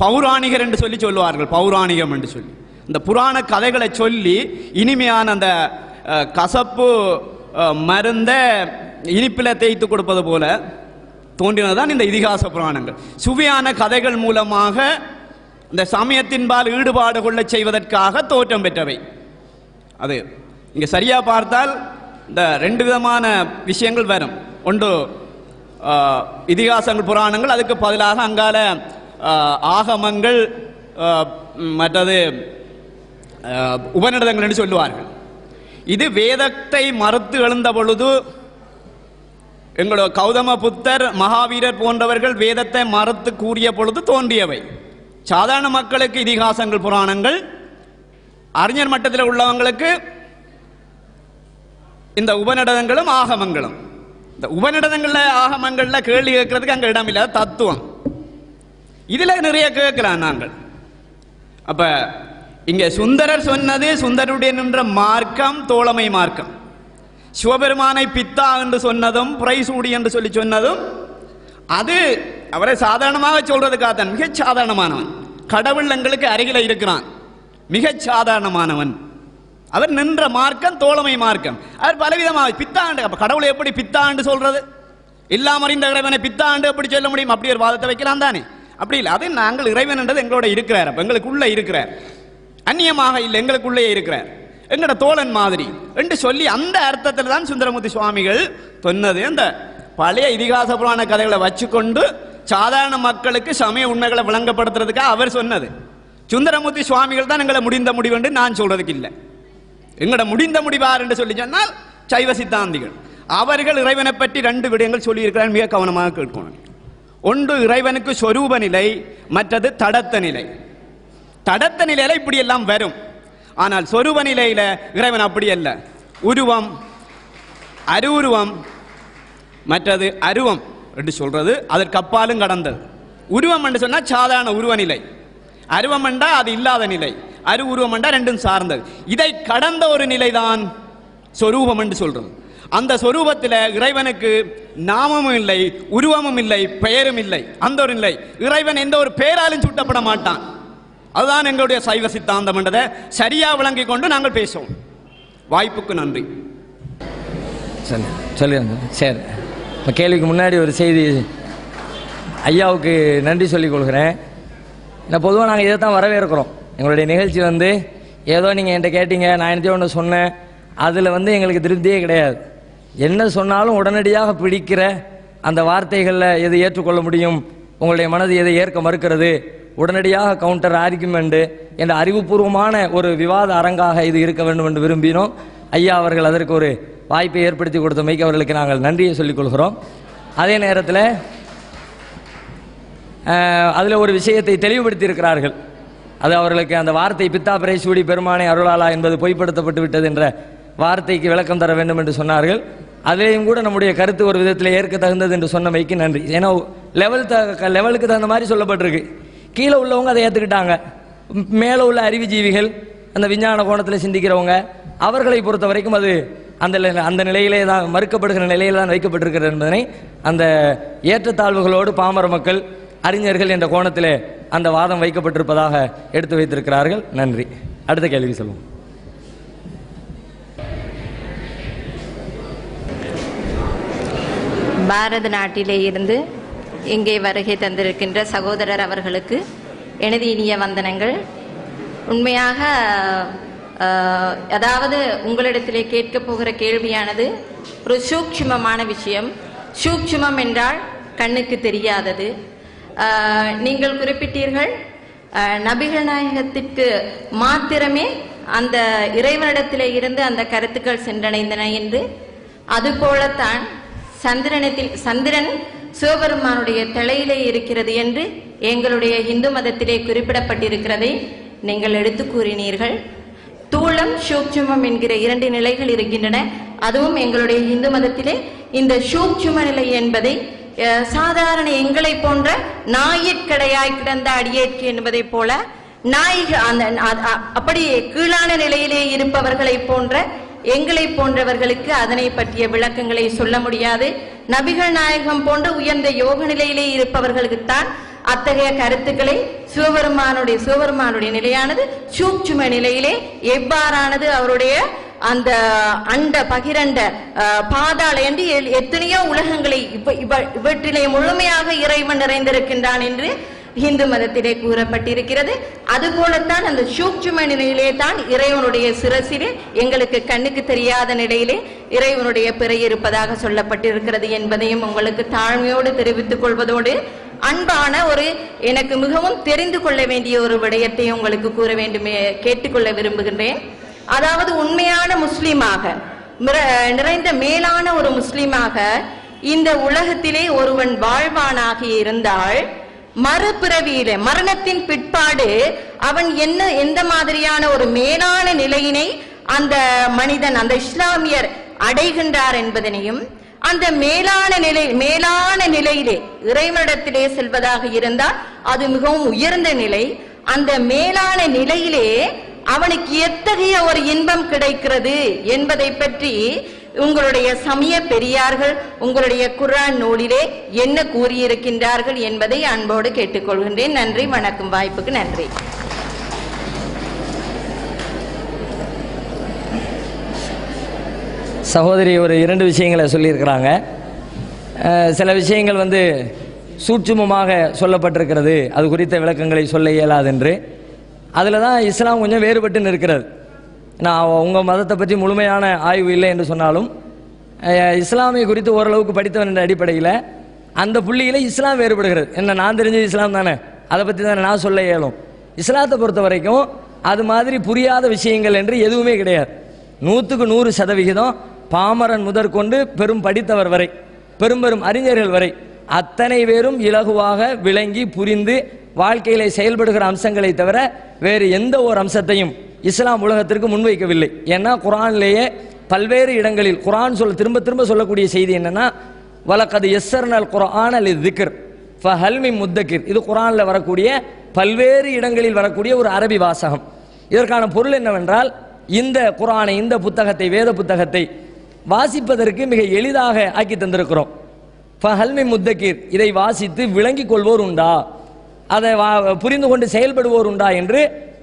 பௌராணிகர் என்று சொல்லி சொல்லுவார்கள், பௌராணிகம் என்று சொல்லி இந்த புராண கதைகளை சொல்லி இனிமையான அந்த கசப்பு மருந்த இனிப்பில் தேய்த்து கொடுப்பது போல தோன்றினதான் இந்த இதிகாச புராணங்கள். சுவையான கதைகள் மூலமாக இந்த சமயத்தின்பால் ஈடுபாடு கொள்ள செய்வதற்காக தோற்றம் பெற்றவை. அது இங்கே சரியாக பார்த்தால் இந்த 2 விதமான விஷயங்கள் வரும். ஒன்று இதிகாசங்கள் புராணங்கள், அதுக்கு பதிலாக அங்கால ஆகமங்கள், மற்றது உபநிடதங்கள் என்று சொல்லுவார்கள். இது வேதத்தை மறுத்து எழுந்த பொழுது எங்களோட கௌதம புத்தர், மகாவீரர் போன்றவர்கள் வேதத்தை மறுத்து கூறிய பொழுது தோன்றியவை. சாதாரண மக்களுக்கு இதிகாசங்கள் புராணங்கள், அறிஞர் மட்டத்தில் உள்ளவங்களுக்கு இந்த உபநிடதங்களும் ஆகமங்களும். இந்த உபநிடதங்கள்ல ஆகமங்கள்ல கேள்வி கேட்கறதுக்கு அங்கே இடம் இல்லாத தத்துவம். இதுல நிறைய கேட்கலாம் நாங்கள். அப்ப இங்க சுந்தரர் சொன்னது, சுந்தருடைய நின்ற மார்க்கம் தோழமை மார்க்கம். சிவபெருமானை பித்தா என்று சொன்னதும் பிரைசூடி என்று சொல்லி சொன்னதும் அது அவரை சாதாரணமாக சொல்றதுக்காகத்தான். மிக சாதாரணமானவன், கடவுள் எங்களுக்கு அருகில இருக்கிறான், மிக சாதாரணமானவன். அவர் நின்ற மார்க்கம் தோழமை மார்க்கம். அவர் பலவிதமாக பித்தாண்டு. அப்ப கடவுளை எப்படி பித்தாண்டு சொல்றது? எல்லாம் அறிந்த இறைவனை பித்தாண்டு எப்படி சொல்ல முடியும்? அப்படி ஒரு வாதத்தை வைக்கலாம் தானே? அப்படி இல்லை. அது நாங்கள் இறைவன் என்றது எங்களோட இருக்கிறார், அப்ப எங்களுக்குள்ள இருக்கிறார், அந்நியமாக இல்லை, எங்களுக்குள்ளே இருக்கிறார், எங்களோட தோழன் மாதிரி என்று சொல்லி அந்த அர்த்தத்தில் தான் சுந்தரமூர்த்தி சுவாமிகள் சொன்னது. அந்த பழைய இதிகாச புராண கதைகளை வச்சுக்கொண்டு சாதாரண மக்களுக்கு சமய உண்மைகளை விளங்கப்படுத்துறதுக்காக அவர் சொன்னது. சுந்தரமூர்த்தி சுவாமிகள் தான் எங்களை முடிந்த முடிவு என்று நான் சொல்றதுக்கு இல்லை. எங்களோட முடிந்த முடிவார் என்று சொல்லி சொன்னால் சைவ சித்தாந்திகள். அவர்கள் இறைவனை பற்றி 2 விடயங்கள் சொல்லியிருக்கிறார், மிக கவனமாக கேட்கணும். ஒன்று இறைவனுக்கு சொரூப நிலை, மற்றது தடத்த நிலை. தடத்த நிலையில இப்படி எல்லாம் வரும். ஆனால் சொரூப நிலையில இறைவன் அப்படி அல்ல. உருவம், அருவுருவம், மற்றது அருவம் என்று சொல்றது அதற்கு அப்பாலும் கடந்தது. உருவம் என்று சொன்னா சாதாரண உருவ நிலை, அருவம் என்றா அது இல்லாத நிலை, அரு உருவம் என்றா 2ம் சார்ந்தது. இதை கடந்த ஒரு நிலைதான் சொரூபம் என்று சொல்றது. அந்த சொரூபத்தில் இறைவனுக்கு நாமமும் இல்லை, உருவமும் இல்லை, பெயரும் இல்லை. அந்த ஒரு நிலை. இறைவன் எந்த ஒரு பெயராலும் சூட்டப்பட மாட்டான். அதுதான் எங்களுடைய சைவ சித்தாந்தம் என்றதை சரியா விளங்கிக் கொண்டு நாங்கள் பேசுவோம். வாய்ப்புக்கு நன்றி. சரி. கேள்விக்கு முன்னாடி ஒரு செய்தி ஐயாவுக்கு நன்றி சொல்லிக் கொள்கிறேன். நான் பொதுவாக நாங்கள் இதை தான் வரவேற்கிறோம். எங்களுடைய நிகழ்ச்சி வந்து ஏதோ நீங்கள் என்கிட்ட கேட்டீங்க, நான் என்னத்தையோ ஒன்று சொன்னேன், அதில் வந்து எங்களுக்கு திருப்தியே கிடையாது. என்ன சொன்னாலும் உடனடியாக பிடிக்கிற அந்த வார்த்தைகளில் எது ஏற்றுக்கொள்ள முடியும், உங்களுடைய மனது எதை ஏற்க மறுக்கிறது, உடனடியாக கவுண்டர் ஆர்குமெண்ட்டு என்ற அறிவுபூர்வமான ஒரு விவாத அரங்காக இது இருக்க வேண்டும் என்று விரும்பினோம். ஐயா அவர்கள் அதற்கு ஒரு வாய்ப்பை ஏற்படுத்தி கொடுத்தமைக்கு அவர்களுக்கு நாங்கள் நன்றியை சொல்லிக் கொள்கிறோம். அதே நேரத்தில் அதில் ஒரு விஷயத்தை தெளிவுபடுத்தி இருக்கிறார்கள். அது அவர்களுக்கு அந்த வார்த்தை பித்தா பிறை சூடி பெருமானை அருளாளா என்பது பொய்ப்படுத்தப்பட்டு விட்டது என்ற வார்த்தைக்கு விளக்கம் தர வேண்டும் என்று சொன்னார்கள். அதிலேயும் கூட நம்முடைய கருத்து ஒரு விதத்தில் ஏற்க தகுந்தது என்று சொன்னமைக்கு நன்றி. ஏன்னா லெவலுக்கு தகுந்த மாதிரி சொல்லப்பட்டிருக்கு. கீழே உள்ளவங்க அதை ஏற்றுக்கிட்டாங்க. மேலே உள்ள அறிவுஜீவிகள், அந்த விஞ்ஞான கோணத்தில் சிந்திக்கிறவங்க, அவர்களை பொறுத்த வரைக்கும் அது அந்த நிலையிலே தான், மறுக்கப்படுகிற நிலையில் தான் வைக்கப்பட்டிருக்கிறது என்பதனை அந்த ஏற்றத்தாழ்வுகளோடு பாமர மக்கள், அறிஞர்கள் என்ற கோணத்திலே அந்த வாதம் வைக்கப்பட்டிருப்பதாக எடுத்து வைத்திருக்கிறார்கள். நன்றி. அடுத்த கேள்வி சொல்லுவோம். பாரத நாட்டிலே இருந்து இங்கே வருகை தந்திருக்கின்ற சகோதரர் அவர்களுக்கு எனது இனிய வந்தனங்கள். உண்மையாக அதாவது உங்களிடத்திலே கேட்க போகிற கேள்வியானது ஒரு சூக்ஷ்மமான விஷயம். சூக்ஷ்மம் என்றால் கண்ணுக்கு தெரியாதது. நீங்கள் குறிப்பிட்டீர்கள் நபிகள் நாயகத்திற்கு மாத்திரமே அந்த இறைவனிடத்திலே இருந்து அந்த கருத்துக்கள் சென்றடைந்தன என்று. அதுபோலத்தான் சந்திரன் சிவபெருமானுடைய தலையிலே இருக்கிறது என்று எங்களுடைய இந்து மதத்திலே குறிப்பிடப்பட்டிருக்கிறதை நீங்கள் எடுத்து கூறினீர்கள். தூளம் சூக்ஷ்மம் என்கிற 2 நிலைகள் இருக்கின்றன. அதுவும் எங்களுடைய இந்து மதத்திலே இந்த சூக்ஷ்ம நிலை என்பதை சாதாரண எங்களை போன்ற நாயிற்கடையாய் கிடந்த அடியேற்கு என்பதை போல அப்படி கீழான நிலையிலே இருப்பவர்களை போன்ற எங்களை போன்றவர்களுக்கு அதனை பற்றிய விளக்கங்களை சொல்ல முடியாது. நபிகள் நாயகம் போன்ற உயர்ந்த யோக நிலையிலே இருப்பவர்களுக்குத்தான் அத்தகைய கருத்துக்களை சிவபெருமானுடைய நிலையானது சூக்ஷ்ம நிலையிலே எவ்வாறானது, அவருடைய அந்த அண்ட பகிரண்ட பாதாள என்று எத்தனையோ உலகங்களை இவற்றிலே முழுமையாக இறைவன் நிறைந்திருக்கின்றான் என்று இந்து மதத்திலே கூறப்பட்டிருக்கிறது. அதுபோலத்தான் அந்த சூக்ஷ்ம நிலையிலே தான் இறைவனுடைய சிரசிலே எங்களுக்கு கண்ணுக்கு தெரியாத நிலையிலே இறைவனுடைய பிறை இருப்பதாக சொல்லப்பட்டிருக்கிறது என்பதையும் உங்களுக்கு தாழ்மையோடு தெரிவித்துக் கொள்வதோடு, அன்பான எனக்கு மிகவும் தெரிந்து கொள்ள வேண்டிய ஒரு விடயத்தை உங்களுக்கு கூற வேண்டுமே கேட்டுக்கொள்ள விரும்புகின்றேன். அதாவது உண்மையான முஸ்லீமாக, நிறைந்த மேலான ஒரு முஸ்லீமாக இந்த உலகத்திலே ஒருவன் வாழ்வானாக இருந்தால் மறுபிறவியிலே மரணத்தின் பிற்பாடு அவன் எந்த மாதிரியான ஒரு மேலான நிலையினை அந்த மனிதன், அந்த இஸ்லாமியர் அடைகின்றார் என்பதனையும், அந்த மேலான நிலையிலே இறைவனிடத்திலே செல்வதாக இருந்தால் அது மிகவும் உயர்ந்த நிலை. அந்த மேலான நிலையிலே அவனுக்கு எத்தகைய ஒரு இன்பம் கிடைக்கிறது என்பதை பற்றி உங்களுடைய சமய பெரியார்கள் உங்களுடைய குர்ஆன் நூலிலே என்ன கூறியிருக்கின்றார்கள் என்பதை அன்போடு கேட்டுக்கொள்கின்றேன். நன்றி, வணக்கம். வாய்ப்புக்கு நன்றி. சகோதரி ஒரு 2 விஷயங்களை சொல்லியிருக்கிறாங்க. சில விஷயங்கள் வந்து சூட்சுமமாக சொல்லப்பட்டிருக்கிறது, அது குறித்த விளக்கங்களை சொல்ல இயலாதென்று. அதில் தான் இஸ்லாம் கொஞ்சம் வேறுபட்டு இருக்கிறது. நான் உங்கள் மதத்தை பற்றி முழுமையான ஆய்வு இல்லை என்று சொன்னாலும் இஸ்லாமிய குறித்து ஓரளவுக்கு படித்தவன் என்ற அடிப்படையில் அந்த புள்ளியில் இஸ்லாம் வேறுபடுகிறது. என்ன, நான் தெரிஞ்சது இஸ்லாம் தானே, அதை பற்றி தானே நான் சொல்ல இயலும். இஸ்லாத்தை பொறுத்த வரைக்கும் அது மாதிரி புரியாத விஷயங்கள் என்று எதுவுமே கிடையாது. 100க்கு 100% பாமரன் முதற்கொண்டு பெரும் படித்தவர் வரை, பெரும் அறிஞர்கள் வரை அத்தனை பேரும் இலகுவாக விளங்கி புரிந்து வாழ்க்கையிலே செயல்படுகிற அம்சங்களை தவிர வேறு எந்த ஒரு அம்சத்தையும் இஸ்லாம் உலகத்திற்கு முன்வைக்கவில்லை. ஏன்னா குர்ஆனிலேயே பல்வேறு இடங்களில் குர்ஆன் திரும்ப சொல்லக்கூடிய செய்தி என்னன்னா, வலகத் யஸ்ஸர்னல் குர்ஆன லிذிக்ர் ஃபஹல் மின் முத்தக்கிர். இது குர்ஆனில் வரக்கூடிய பல்வேறு இடங்களில் வரக்கூடிய ஒரு அரபி வாசகம். இதற்கான பொருள் என்னவென்றால், இந்த குர்ஆனை, இந்த புத்தகத்தை, வேத புத்தகத்தை வாசிப்பதற்கு மிக எளிதாக ஆக்கி தந்திருக்கிறோம். ஃபஹல் மின் முத்தக்கிர், இதை வாசித்து விளங்கிக் கொள்வோர் உண்டா, அதை புரிந்து கொண்டு செயல்படுவோர் உண்டா என்று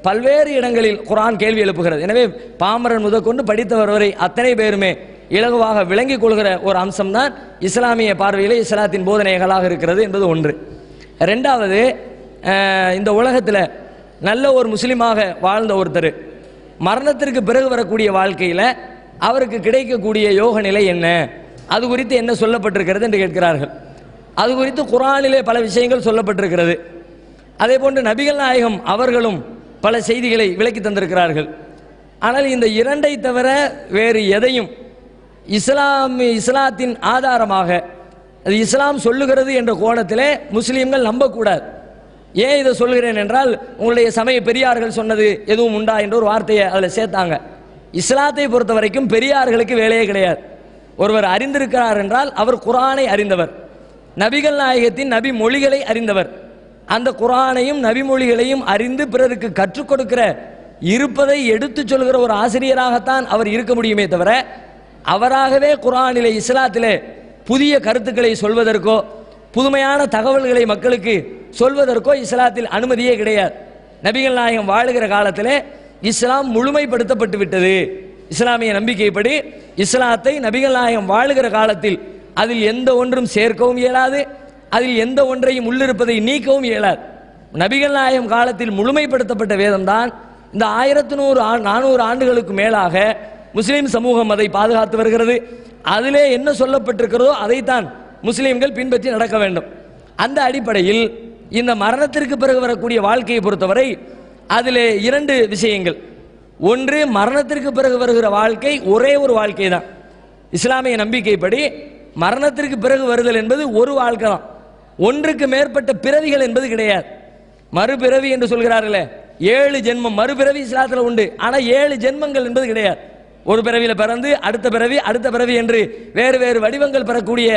பல்வேறு இடங்களில் குர்ஆன் கேள்வி எழுப்புகிறது. எனவே பாமரன் முதற்கொண்டு படித்தவர் வரை அத்தனை பேருமே இலகுவாக விளங்கிக் கொள்கிற ஒரு அம்சம்தான் இஸ்லாமிய பார்வையில் இஸ்லாத்தின் போதனைகளாக இருக்கிறது என்பது ஒன்று. ரெண்டாவது, இந்த உலகத்தில் நல்ல ஒரு முஸ்லீமாக வாழ்ந்த ஒருத்தர் மரணத்திற்கு பிறகு வரக்கூடிய வாழ்க்கையில் அவருக்கு கிடைக்கக்கூடிய யோக நிலை என்ன, அது குறித்து என்ன சொல்லப்பட்டிருக்கிறது என்று கேட்கிறார்கள். அது குறித்து குர்ஆனிலே பல விஷயங்கள் சொல்லப்பட்டிருக்கிறது. அதே போன்று நபிகள் நாயகம் அவர்களும் பல செய்திகளை விளக்கி தந்திருக்கிறார்கள். ஆனால் இந்த இரண்டை தவிர வேறு எதையும் இஸ்லாத்தின் ஆதாரமாக அது இஸ்லாம் சொல்லுகிறது என்ற கோணத்திலே முஸ்லீம்கள் நம்பக்கூடாது. ஏன் இதை சொல்கிறேன் என்றால், உங்களுடைய சமய பெரியார்கள் சொன்னது எதுவும் உண்டா என்ற ஒரு வார்த்தையை அதில் சேர்த்தாங்க. இஸ்லாத்தை பொறுத்த வரைக்கும் பெரியார்களுக்கு வேலையே கிடையாது. ஒருவர் அறிந்திருக்கிறார் என்றால் அவர் குர்ஆனை அறிந்தவர், நபிகள் நாயகத்தின் நபி மொழிகளை அறிந்தவர். அந்த குர்ஆனையும் நபி மொழிகளையும் அறிந்து பிறருக்கு கற்றுக் கொடுக்கிற இருப்பதை எடுத்து சொல்கிற ஒரு ஆசிரியராகத்தான் அவர் இருக்க முடியுமே தவிர, அவராகவே குர்ஆனிலே இஸ்லாத்திலே புதிய கருத்துக்களை சொல்வதற்கோ புதுமையான தகவல்களை மக்களுக்கு சொல்வதற்கோ இஸ்லாத்தில் அனுமதியே கிடையாது. நபிகள் நாயகம் வாழுகிற காலத்திலே இஸ்லாம் முழுமைப்படுத்தப்பட்டு விட்டது. இஸ்லாமிய நம்பிக்கைப்படி இஸ்லாத்தை நபிகள் நாயகம் வாழுகிற காலத்தில் அதில் எந்த ஒன்றும் சேர்க்கவும் இயலாது, அதில் எந்த ஒன்றையும் உள்ளிருப்பதை நீக்கவும் இயலாது. நபிகள் நாயகம் காலத்தில் முழுமைப்படுத்தப்பட்ட வேதம்தான் இந்த 1400 ஆண்டுகளுக்கு மேலாக முஸ்லீம் சமூகம் அதை பாதுகாத்து வருகிறது. அதிலே என்ன சொல்லப்பட்டிருக்கிறதோ அதைத்தான் முஸ்லீம்கள் பின்பற்றி நடக்க வேண்டும். அந்த அடிப்படையில் இந்த மரணத்திற்கு பிறகு வரக்கூடிய வாழ்க்கையை பொறுத்தவரை அதிலே 2 விஷயங்கள். ஒன்று, மரணத்திற்கு பிறகு வருகிற வாழ்க்கை ஒரே ஒரு வாழ்க்கை தான். இஸ்லாமிய நம்பிக்கைப்படி மரணத்திற்கு பிறகு வருதல் என்பது ஒரு வாழ்க்கை தான். ஒன்றுக்கு மேற்பட்ட பிறவிகள் என்பது கிடையாது. மறுபிறவி என்று சொல்கிறார்களே, 7 ஜென்மம் மறுபிறவி இஸ்லாத்தில் உண்டு. ஆனால் 7 ஜென்மங்கள் என்பது கிடையாது. ஒரு பிறவியில் பிறந்து அடுத்த பிறவி என்று வேறு வேறு வடிவங்கள் பெறக்கூடிய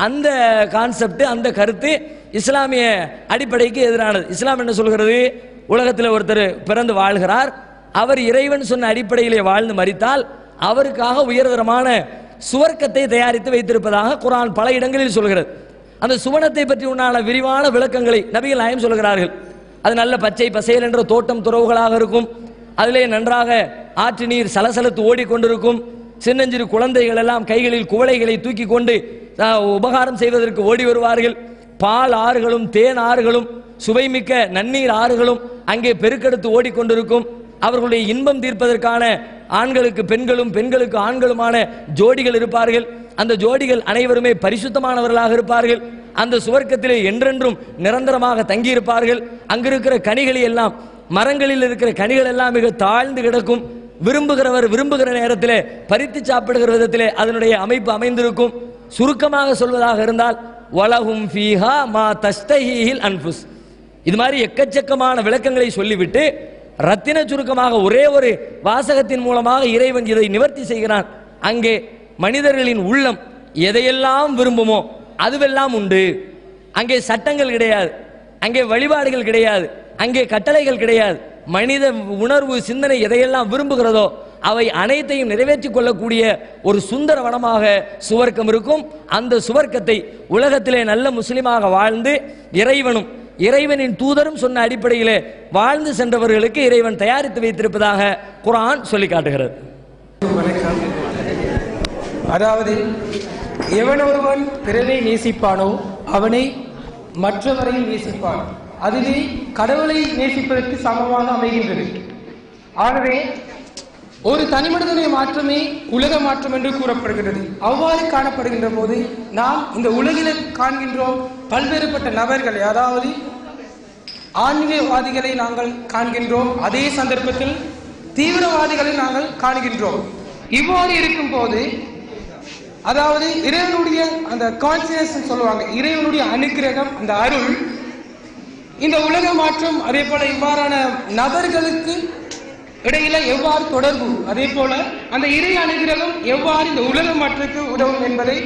அந்த கான்செப்ட், அந்த கருத்து இஸ்லாமிய அடிப்படைக்கு எதிரானது. இஸ்லாம் என்ன சொல்கிறது? உலகத்தில் ஒருத்தர் பிறந்து வாழ்கிறார், அவர் இறைவன் சொன்ன அடிப்படையிலே வாழ்ந்து மரித்தால் அவருக்காக உயர்தரமான சுவர்க்கத்தை தயாரித்து வைத்திருப்பதாக குர்ஆன் பல இடங்களில் சொல்கிறது. அந்த சுவனத்தை பற்றி உண்டான விரிவான விளக்கங்களை நபிகள் நாயகம் சொல்கிறார்கள். அது நல்ல பச்சை பசேல் என்ற தோட்டம் துறவுகளாக இருக்கும். அதிலே நன்றாக ஆற்று நீர் சலசலத்து ஓடிக்கொண்டிருக்கும். சின்னஞ்சிறு குழந்தைகள் எல்லாம் கைகளில் குவளைகளை தூக்கி கொண்டு உபகாரம் செய்வதற்கு ஓடி வருவார்கள். பால் ஆறுகளும் தேன் ஆறுகளும் சுவைமிக்க நன்னீர் ஆறுகளும் அங்கே பெருக்கெடுத்து ஓடிக்கொண்டிருக்கும். அவர்களுடைய இன்பம் தீர்ப்பதற்கான ஆண்களுக்கு பெண்களும் பெண்களுக்கு ஆண்களுமான ஜோடிகள் இருப்பார்கள். அந்த ஜோடிகள் அனைவருமே பரிசுத்தமானவர்களாக இருப்பார்கள். அந்த சுவர்க்கத்திலே என்றென்றும் நிரந்தரமாக தங்கியிருப்பார்கள். அங்கிருக்கிற கனிகளை எல்லாம், மரங்களில் இருக்கிற கனிகள் எல்லாம் மிக தாழ்ந்து கிடக்கும். விரும்புகிறவர் விரும்புகிற நேரத்திலே பறித்து சாப்பிடுகிற விதத்திலே அதனுடைய அமைப்பு அமைந்திருக்கும். சுருக்கமாக சொல்வதாக இருந்தால், வலஹும் ஃபீஹா மா தஸ்தஹீஹில் அன்ஃபுஸ். இது மாதிரி எக்கச்சக்கமான விளக்கங்களை சொல்லிவிட்டு ரத்தின சுருக்கமாக ஒரே ஒரு வாசகத்தின் மூலமாக இறைவன் இதை நிவர்த்தி செய்கிறான். அங்கே மனிதர்களின் உள்ளம் எதையெல்லாம் விரும்புமோ அதுவெல்லாம் உண்டு. அங்கே சட்டங்கள் கிடையாது, அங்கே வழிபாடுகள் கிடையாது, அங்கே கட்டளைகள் கிடையாது. மனித உணர்வு சிந்தனை எதையெல்லாம் விரும்புகிறதோ அவை அனைத்தையும் நிறைவேற்றிக் கொள்ளக்கூடிய ஒரு சுந்தர வனமாக சுவர்க்கம் இருக்கும். அந்த சுவர்க்கத்தை உலகத்திலே நல்ல முஸ்லிமாக வாழ்ந்து இறைவனும் இறைவனின் தூதரும் சொன்ன அடிப்படையிலே வாழ்ந்து சென்றவர்களுக்கு இறைவன் தயாரித்து வைத்திருப்பதாக குர்ஆன் சொல்லி காட்டுகிறது. அதாவது, எவன் ஒருவன் பிறரை நேசிப்பானோ அவனை மற்றவரையும் நேசிப்பான். அதுவே கடவுளை நேசிப்பதற்கு சமமாக அமைகின்றது. ஆகவே ஒரு தனிமனிதனுடைய மாற்றமே உலக மாற்றம் என்று கூறப்படுகிறது. அவ்வாறு காணப்படுகின்ற போது நாம் இந்த உலகில் காண்கின்றோம் பல்வேறுபட்ட நபர்களை, அதாவது ஆன்மீகவாதிகளை நாங்கள் காண்கின்றோம். அதே சந்தர்ப்பத்தில் தீவிரவாதிகளை நாங்கள் காண்கின்றோம். இவ்வாறு இருக்கும் போது, அதாவது இறைவனுடைய அந்த கான்சியஸ் சொல்லுவாங்க, இறைவனுடைய அனுக்கிரகம், அந்த அருள், இந்த உலக மாற்றம், அதே போல இவ்வாறான நபர்களுக்கு இடையில எவ்வாறு தொடர்பு, அதே போல அந்த இறை அனுகிரகம் எவ்வாறு இந்த உலக மாற்றத்துக்கு உதவும் என்பதை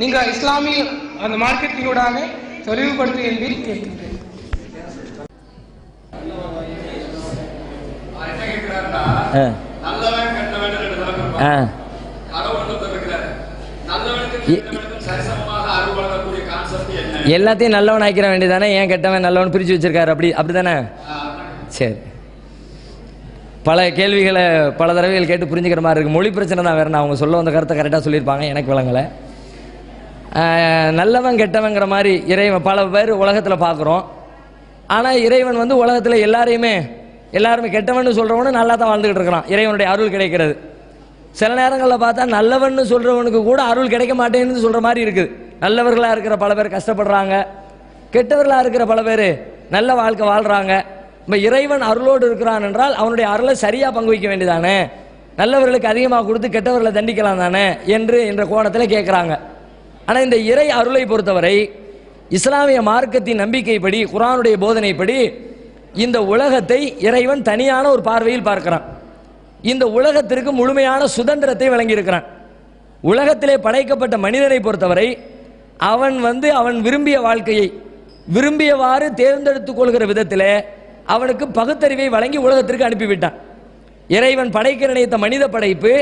நீங்க இஸ்லாமிய அந்த மார்க்கெட்டினூடாக தெளிவுபடுத்து என்று கேட்கின்றேன். எல்லாத்தையும் நல்லவன் ஆக்கிற வேண்டியதானே? ஏன் கெட்டவன் நல்லவன் பிரிச்சு வச்சிருக்காரு? அப்படிதானே? சரி, பல கேள்விகளை பல தடவைகள் கேட்டு புரிஞ்சுக்கிற மாதிரி இருக்குது. மொழி பிரச்சனை தான் வேறு. நான் அவங்க சொல்ல வந்த கருத்தை கரெக்டாக சொல்லியிருப்பாங்க, எனக்கு விளங்கலை. நல்லவன் கெட்டவங்கிற மாதிரி இறைவன் பல பேர் உலகத்தில் பார்க்குறோம். ஆனால் இறைவன் வந்து உலகத்தில் எல்லாருமே கெட்டவன் சொல்கிறவனு நல்லா தான் வாழ்ந்துக்கிட்டு இருக்கிறான். இறைவனுடைய அருள் கிடைக்கிறது. சில நேரங்களில் பார்த்தா நல்லவன்னு சொல்கிறவனுக்கு கூட அருள் கிடைக்க மாட்டேன்னு சொல்கிற மாதிரி இருக்குது. நல்லவர்களாக இருக்கிற பல பேர் கஷ்டப்படுறாங்க, கெட்டவர்களாக இருக்கிற பல பேர் நல்ல வாழ்க்கை வாழ்கிறாங்க. இப்போ இறைவன் அருளோடு இருக்கிறான் என்றால் அவனுடைய அருளை சரியாக பங்கு வைக்க வேண்டியதானே, நல்லவர்களுக்கு அதிகமாக கொடுத்து கெட்டவர்களை தண்டிக்கலாம் தானே என்ற கோணத்தில் கேட்குறாங்க. ஆனால் இந்த இறை அருளை பொறுத்தவரை இஸ்லாமிய மார்க்கத்தின் நம்பிக்கைப்படி, குர்ஆனுடைய போதனைப்படி இந்த உலகத்தை இறைவன் தனியான ஒரு பார்வையில் பார்க்கிறான். இந்த உலகத்திற்கு முழுமையான சுதந்திரத்தை வழங்கியிருக்கிறான். உலகத்திலே படைக்கப்பட்ட மனிதனை பொறுத்தவரை அவன் விரும்பிய வாழ்க்கையை விரும்பியவாறு தேர்ந்தெடுத்துக் கொள்கிற விதத்தில் அவனுக்கு பகுத்தறிவை வழங்கி உலகத்திற்கு அனுப்பிவிட்டான். இறைவன் படைக்க நினைத்த மனித படைப்பு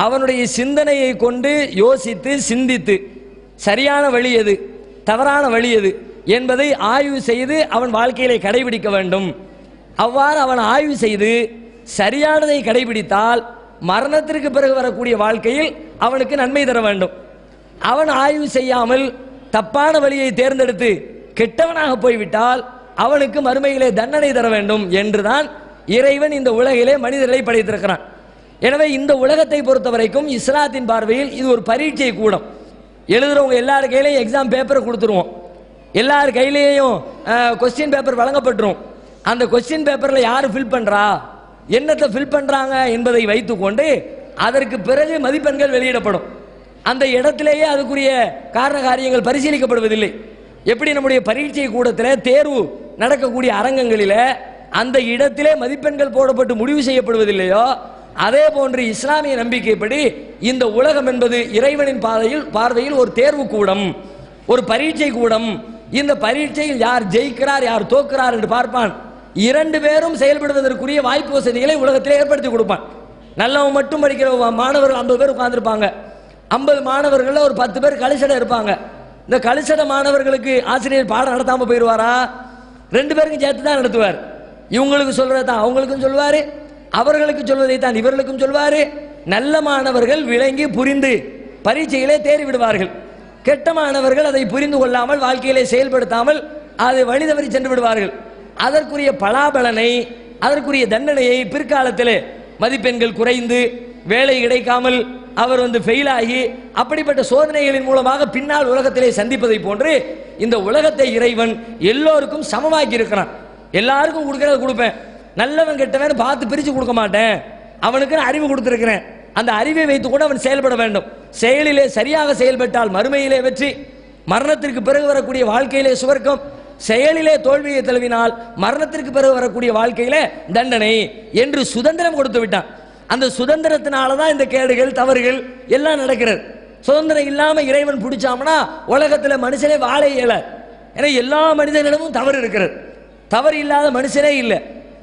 அவனுடைய சிந்தனையை கொண்டு யோசித்து சிந்தித்து சரியான வழி எது, தவறான வழி எது என்பதை ஆய்வு செய்து அவன் வாழ்க்கையிலே கடைபிடிக்க வேண்டும். அவ்வாறு அவன் ஆய்வு செய்து சரியானதை கடைபிடித்தால் மரணத்திற்கு பிறகு வரக்கூடிய வாழ்க்கையில் அவனுக்கு நன்மை தர வேண்டும். அவன் ஆய்வு செய்யாமல் தப்பான வழியை தேர்ந்தெடுத்து கெட்டவனாக போய்விட்டால் அவனுக்கு மறுமையிலே தண்டனை தர வேண்டும் என்றுதான் இறைவன் இந்த உலகிலே மனிதர்களை படைத்திருக்கிறான். எனவே இந்த உலகத்தை பொறுத்த வரைக்கும் இஸ்லாத்தின் பார்வையில் இது ஒரு பரீட்சை கூடம். எழுதுறவங்க எல்லார் கையிலையும் எக்ஸாம் பேப்பரை கொடுத்துருவோம், எல்லார் கையிலேயும் கொஸ்டின் பேப்பர் வழங்கப்பட்டுரும். அந்த கொஸ்டின் பேப்பரில் யார் ஃபில் பண்ணுறா, என்னத்தை ஃபில் பண்ணுறாங்க என்பதை வைத்துக்கொண்டு அதற்கு பிறகு மதிப்பெண்கள் வெளியிடப்படும். அந்த இடத்திலேயே அதுக்குரிய காரண காரியங்கள் பரிசீலிக்கப்படுவதில்லை. எப்படி நம்முடைய பரீட்சை கூடத்தில் தேர்வு நடக்கக்கூடிய அரங்கங்களில் அந்த இடத்திலே மதிப்பெண்கள் போடப்பட்டு முடிவு செய்யப்படுவதில்லையோ, அதே போன்று இஸ்லாமிய நம்பிக்கைப்படி இந்த உலகம் என்பது இறைவனின் பார்வையில் ஒரு தேர்வு கூடம், ஒரு பரீட்சை கூடம். இந்த பரீட்சையில் யார் ஜெயிக்கிறார் யார் தோக்கிறார் என்று பார்ப்பான். இரண்டு பேரும் செயல்படுவதற்குரிய வாய்ப்பு வசதிகளை உலகத்திலே ஏற்படுத்தி கொடுப்பான். நல்லவன் மட்டும் படிக்கிற மாணவர்கள் 50 பேர் உட்கார்ந்துருப்பாங்க. 50 மாணவர்கள் ஒரு 10 பேர் கலிசடை இருப்பாங்க. இந்த கலிசடை மாணவர்களுக்கு ஆசிரியர் பாடம் நடத்தாம போயிடுவாரா? 2 பேருக்கும் சேர்த்து தான் நடத்துவார். இவங்களுக்கு சொல்றதை தான் அவங்களுக்கும் சொல்வாரு, அவர்களுக்கு சொல்வதை தான் இவர்களுக்கும் சொல்வாரு. நல்ல மாணவர்கள் விளங்கி புரிந்து பரீட்சையிலே தேறி விடுவார்கள். கெட்ட மாணவர்கள் அதை புரிந்து கொள்ளாமல் வாழ்க்கையிலே செயல்படுத்தாமல் அதை வழி தவறி சென்று விடுவார்கள். அதற்குரிய பலாபலனை, அதற்குரிய தண்டனையை பிற்காலத்திலே மதிப்பெண்கள் குறைந்து வேலை கிடைக்காமல் அவர் ஃபெயில் ஆகி அப்படிப்பட்ட சோதனைகளின் மூலமாக பின்னால் உலகத்திலே சந்திப்பதை போன்று இந்த உலகத்தை இறைவன் எல்லோருக்கும் சமமாக்கி இருக்கிறான். எல்லாருக்கும் கொடுக்கறத கொடுப்பேன், நல்லவன் கெட்டவன் பார்த்து பிரித்து கொடுக்க மாட்டேன். அவனுக்கு அறிவு கொடுத்திருக்கிறேன், அந்த அறிவை வைத்துக் கொண்டு அவன் செயல்பட வேண்டும். செயலிலே சரியாக செயல்பட்டால் மறுமையிலே வெற்றி, மரணத்திற்கு பிறகு வரக்கூடிய வாழ்க்கையிலே சுவர்க்கம். செயலிலே தோல்வியை தழுவினால் மரணத்திற்கு பிறகு வரக்கூடிய வாழ்க்கையிலே தண்டனை என்று சுதந்திரம் கொடுத்து விட்டான். அந்த சுதந்திரத்தினால தான் இந்த கேடுகள் தவறுகள் எல்லாம் நடக்கிறது. சுதந்திரம் இல்லாமல் இறைவன் பிடிச்சாமனா உலகத்தில் மனுஷனே வாழ இயல. ஏன்னா எல்லா மனிதனிடமும் தவறு இருக்கிறது, தவறு இல்லாத மனுஷனே இல்லை.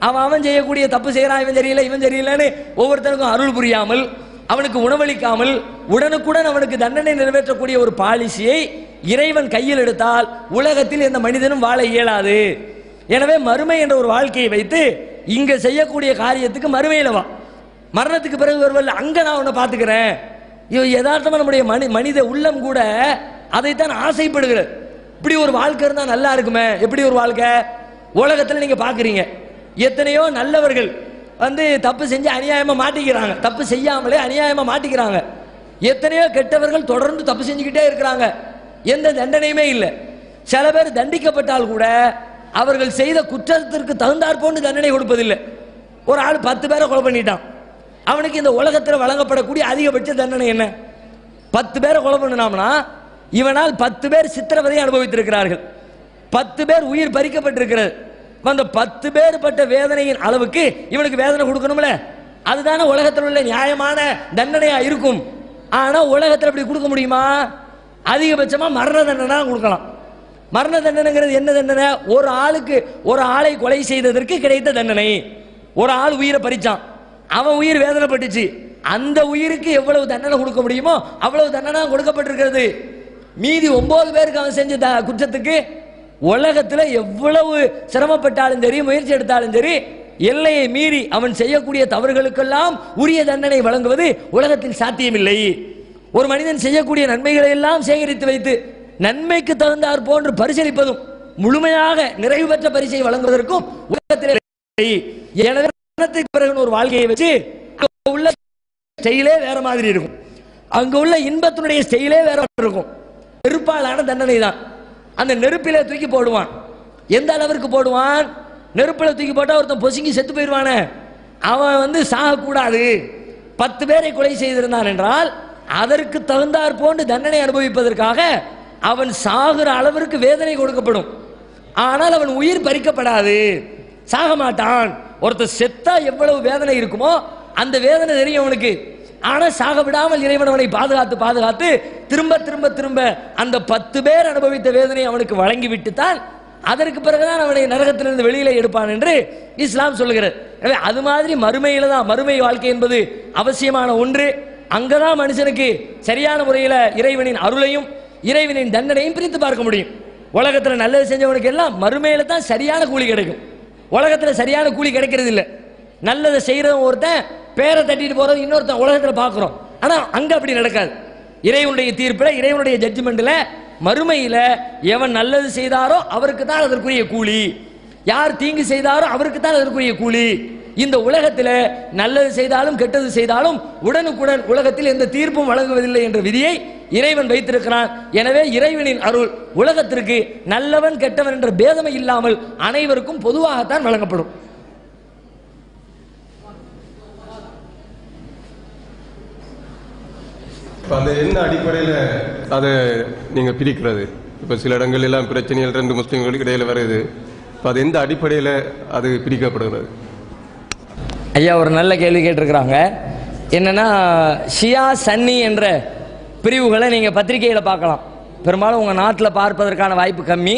அவன் செய்யக்கூடிய தப்பு செய்யறான், இவன் சரியில்லை இவன் சரியில்லைன்னு ஒவ்வொருத்தருக்கும் அருள் புரியாமல் அவனுக்கு உணவளிக்காமல் உடனுக்குடன் அவனுக்கு தண்டனை நிறைவேற்றக்கூடிய ஒரு பாலிசியை இறைவன் கையில் எடுத்தால் உலகத்தில் எந்த மனிதனும் வாழ இயலாது. எனவே மறுமை என்ற ஒரு வாழ்க்கையை வைத்து இங்க செய்யக்கூடிய காரியத்துக்கு மறுமையில வா, மரணத்துக்கு பிறகு வருவல்ல அங்க நான் உன்னை பார்த்துக்கிறேன். யதார்த்தமா நம்முடைய மனித உள்ளம் கூட அதைத்தான் ஆசைப்படுகிறது. இப்படி ஒரு வாழ்க்கை இருந்தா நல்லா இருக்குமே. எப்படி ஒரு வாழ்க்கை? உலகத்தில் நீங்க பாக்குறீங்க எத்தனையோ நல்லவர்கள் தப்பு செஞ்சு அநியாயமா மாட்டிக்கிறாங்க, தப்பு செய்யாமலே அநியாயமா மாட்டிக்கிறாங்க. எத்தனையோ கெட்டவர்கள் தொடர்ந்து தப்பு செஞ்சுக்கிட்டே இருக்கிறாங்க, எந்த தண்டனையுமே இல்லை. சில பேர் தண்டிக்கப்பட்டால் கூட அவர்கள் செய்த குற்றத்திற்கு தகுந்தாற் போன்று தண்டனை கொடுப்பதில்லை. ஒரு ஆள் 10 பேரை கொலை பண்ணிட்டான், அவனுக்கு இந்த உலகத்தில் வழங்கப்படக்கூடிய அதிகபட்ச தண்டனை என்ன? 10 பேரை கொலை பண்ணினாம்னா இவனால் 10 பேர் சித்திரவதை அனுபவித்திருக்கிறார்கள், 10 பேர் உயிர் பறிக்கப்பட்டிருக்கிறது. அந்த 10 பேர் பட்ட வேதனையின் அளவுக்கு இவனுக்கு வேதனை கொடுக்கணும்ல, அதுதானே உலகத்தில் உள்ள நியாயமான தண்டனையா இருக்கும். ஆனா உலகத்தில் அப்படி கொடுக்க முடியுமா? அதிகபட்சமா மரண தண்டனை கொடுக்கலாம். மரண தண்டனைங்கிறது என்ன தண்டனை? ஒரு ஆளுக்கு ஒரு ஆளை கொலை செய்ததற்கு கிடைத்த தண்டனை. ஒரு ஆள் உயிரை பறிச்சான், அவன் உயிர் வேதனைப்பட்டுச்சு, அந்த உயிருக்கு எவ்வளவு தண்டனை கொடுக்க முடியுமோ அவ்வளவு தண்டனை கொடுக்கப்பட்டிருக்கிறது. மீதி 9 பேருக்கு அவன் செஞ்ச குற்றத்துக்கு உலகத்தில் எவ்வளவு சிரமப்பட்டாலும் சரி, முயற்சி எடுத்தாலும் சரி, எல்லையை மீறி அவன் செய்யக்கூடிய தவறுகளுக்கெல்லாம் உரிய தண்டனை வழங்குவது உலகத்தில் சாத்தியமில்லை. ஒரு மனிதன் செய்யக்கூடிய நன்மைகளை எல்லாம் சேகரித்து வைத்து நன்மைக்கு தகுந்தாற் போன்று பரிசீலிப்பதும் முழுமையாக நிறைவு பெற்ற பரிசை வழங்குவதற்கும் உலகத்தில் எனவே பிறகு ஒரு வாழ்க்கையை வச்சு உள்ள ஸ்டைலே வேற மாதிரி இருக்கும். அங்கு உள்ள இன்பத்தினுடைய ஸ்டைலே வேற இருக்கும். நெருப்பாலான தண்டனை தான். அந்த நெருப்பில தூக்கி போடுவான். எந்த அளவிற்கு போடுவான்? நெருப்பில தூக்கி போட்டா ஒருத்தன் பொசுங்கி செத்து போயிடுவானே, அவன் சாகக்கூடாது. 10 பேரை கொலை செய்திருந்தான் என்றால் அதற்கு தகுந்தாற் போன்று தண்டனை அனுபவிப்பதற்காக அவன் சாகுற அளவிற்கு வேதனை கொடுக்கப்படும். ஆனால் அவன் உயிர் பறிக்கப்படாது, சாக மாட்டான். ஒருத்தர் செத்தா எவ்வளவு வேதனை இருக்குமோ அந்த வேதனை தெரியும் அவனுக்கு. ஆனா சாக விடாமல் இறைவன் அவனை பாதுகாத்து பாதுகாத்து திரும்ப திரும்ப திரும்ப அந்த 10 பேர் அனுபவித்த வேதனை அவனுக்கு வழங்கி விட்டுத்தான் அதற்கு பிறகுதான் அவனை நரகத்திலிருந்து வெளியில எடுப்பான் என்று இஸ்லாம் சொல்லுகிறது. எனவே அது மாதிரி மறுமையில தான், மறுமை வாழ்க்கை என்பது அவசியமான ஒன்று. அங்கதான் மனுஷனுக்கு சரியான முறையில் இறைவனின் அருளையும் இறைவனின் தண்டனையும் பிரித்து பார்க்க முடியும். உலகத்தில் நல்லது செஞ்சவனுக்கு எல்லாம் மறுமையில தான் சரியான கூலி கிடைக்கும். உலகத்தில் சரியான கூலி கிடைக்கிறது இல்லை. நல்லதை செய்யறவன் ஒருத்தன் பேரை தட்டிட்டு போறது இன்னொருத்தன் உலகத்தில் பார்க்கிறோம். ஆனா அங்க அப்படி நடக்காது. இறைவனுடைய தீர்ப்பில், இறைவனுடைய ஜட்ஜ்மெண்ட்ல மறுமையில எவன் நல்லது செய்தாரோ அவருக்கு தான் அதற்குரிய கூலி, யார் தீங்கு செய்தாரோ அவருக்கு தான் அதற்குரிய கூலி. இந்த உலகத்தில் நல்லது செய்தாலும் கெட்டது செய்தாலும் உடனுக்குடன் உலகத்தில் எந்த தீர்ப்பும் வழங்குவதில்லை என்ற விதியை இறைவன் வைத்திருக்கிறான். எனவே இறைவனின் அருள் உலகத்திற்கு நல்லவன் கெட்டவன் என்ற பேதமை இல்லாமல் அனைவருக்கும் பொதுவாகத்தான் வழங்கப்படும். அந்த என்ன அடிப்படையில் அதை நீங்க பிரிக்கிறது? இப்ப சில இடங்கள் எல்லாம் பிரச்சனைகள் 2 முஸ்லிம்களுக்கு இடையில வருது. அது எந்த அடிப்படையில் அது பிரிக்கப்படுகிறது? ஐயா ஒரு நல்ல கேள்வி கேட்டிருக்கிறாங்க. என்னன்னா ஷியா சன்னி என்ற பிரிவுகளை நீங்க பத்திரிகையில பார்க்கலாம். பெரும்பாலும் உங்க நாட்டில் பார்ப்பதற்கான வாய்ப்பு கம்மி.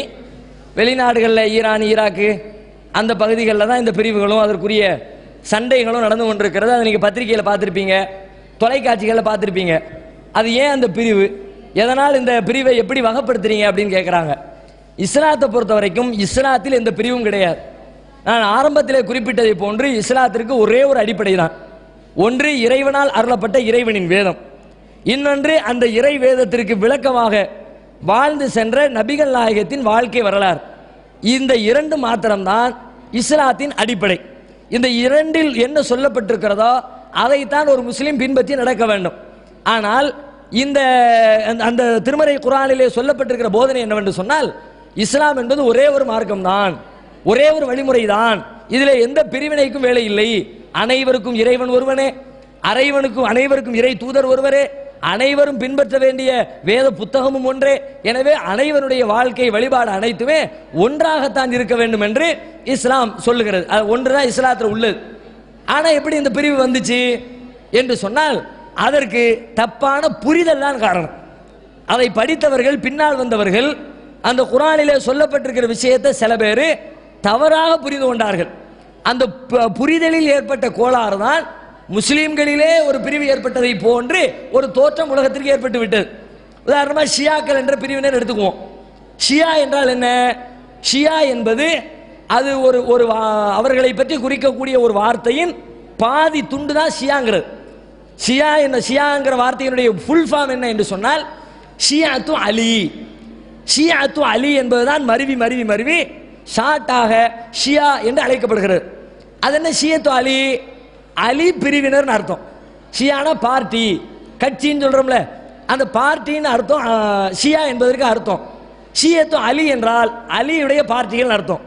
வெளிநாடுகளில் ஈரான், ஈராக்கு அந்த பகுதிகளில் தான் இந்த பிரிவுகளும் அதற்குரிய சண்டைகளும் நடந்து கொண்டிருக்கிறது. அதை நீங்க பத்திரிகையில பார்த்துருப்பீங்க, தொலைக்காட்சிகளில் பார்த்துருப்பீங்க. அது ஏன் அந்த பிரிவு, எதனால் இந்த பிரிவை எப்படி வகைப்படுத்துறீங்க அப்படின்னு கேட்குறாங்க. இஸ்லாத்தை பொறுத்த வரைக்கும் இஸ்லாத்தில் எந்த பிரிவும் கிடையாது. நான் ஆரம்பத்தில் குறிப்பிட்டதை போன்று இஸ்லாத்திற்கு ஒரே ஒரு அடிப்படை தான். ஒன்று இறைவனால் அருளப்பட்ட இறைவனின் வேதம், இன்னொன்று அந்த இறை வேதத்திற்கு விளக்கமாக வாழ்ந்து சென்ற நபிகள் நாயகத்தின் வாழ்க்கை வரலாறு. இந்த 2 மாத்திரம்தான் இஸ்லாத்தின் அடிப்படை. இந்த 2இல் என்ன சொல்லப்பட்டிருக்கிறதோ அதைத்தான் ஒரு முஸ்லீம் பின்பற்றி நடக்க வேண்டும். ஆனால் இந்த அந்த திருமறை குர்ஆனிலே சொல்லப்பட்டிருக்கிற போதனை என்னவென்று சொன்னால், இஸ்லாம் என்பது ஒரே ஒரு மார்க்கம் தான், ஒரே ஒரு வழிமுறை தான். இதில் எந்த பிரிவினைக்கும் வேலை இல்லை. அனைவருக்கும் இறைவன் ஒருவனே, அனைவருக்கும் இறை தூதர் ஒருவரே, அனைவரும் பின்பற்ற வேண்டிய வேத புத்தகமும் ஒன்றே. எனவே அனைவருடைய வாழ்க்கை வழிபாடு அனைத்துமே ஒன்றாகத்தான் இருக்க வேண்டும் என்று இஸ்லாம் சொல்லுகிறது. அது ஒன்றுதான் இஸ்லாத்தில் உள்ளது. ஆனா எப்படி இந்த பிரிவு வந்துச்சு என்று சொன்னால் அதற்கு தப்பான புரிதல் தான் காரணம். அதை படித்தவர்கள், பின்னால் வந்தவர்கள் அந்த குர்ஆனிலே சொல்லப்பட்டிருக்கிற விஷயத்தை சில பேர் தவறாக புரிந்து கொண்டார்கள். அந்த புரிதலில் ஏற்பட்ட கோளாறு தான் முஸ்லீம்களிலே ஒரு பிரிவு ஏற்பட்டதை போன்று ஒரு தோற்றம் உலகத்திற்கு ஏற்பட்டு விட்டது. உதாரணமாக ஷியாக்கள் என்ற பிரிவினர் எடுத்துக்குவோம். ஷியா என்றால் என்ன? ஷியா என்பது அது ஒரு அவர்களை பற்றி குறிக்கக்கூடிய ஒரு வார்த்தையின் பாதி துண்டு தான் ஷியாங்கிறது. ஷியாங்கிற வார்த்தையினுடைய ஃபுல் ஃபார்ம் என்ன என்று சொன்னால் ஷியாத்து அலி. ஷியாத்து அலி என்பதுதான் மருவி மருவி மருவி ஷார்ட்டாக ஷியா என்று அழைக்கப்படுகிறது. அது என்ன ஷியத்து அலி? அலி பிரிவினர் அர்த்தம். ஷியானா பார்ட்டி, கட்சின்னு சொல்றோம்ல, அந்த பார்ட்டின்னு அர்த்தம் ஷியா என்பதற்கு அர்த்தம். ஷியத்து அலி என்றால் அலியுடைய பார்ட்டிகள் அர்த்தம்.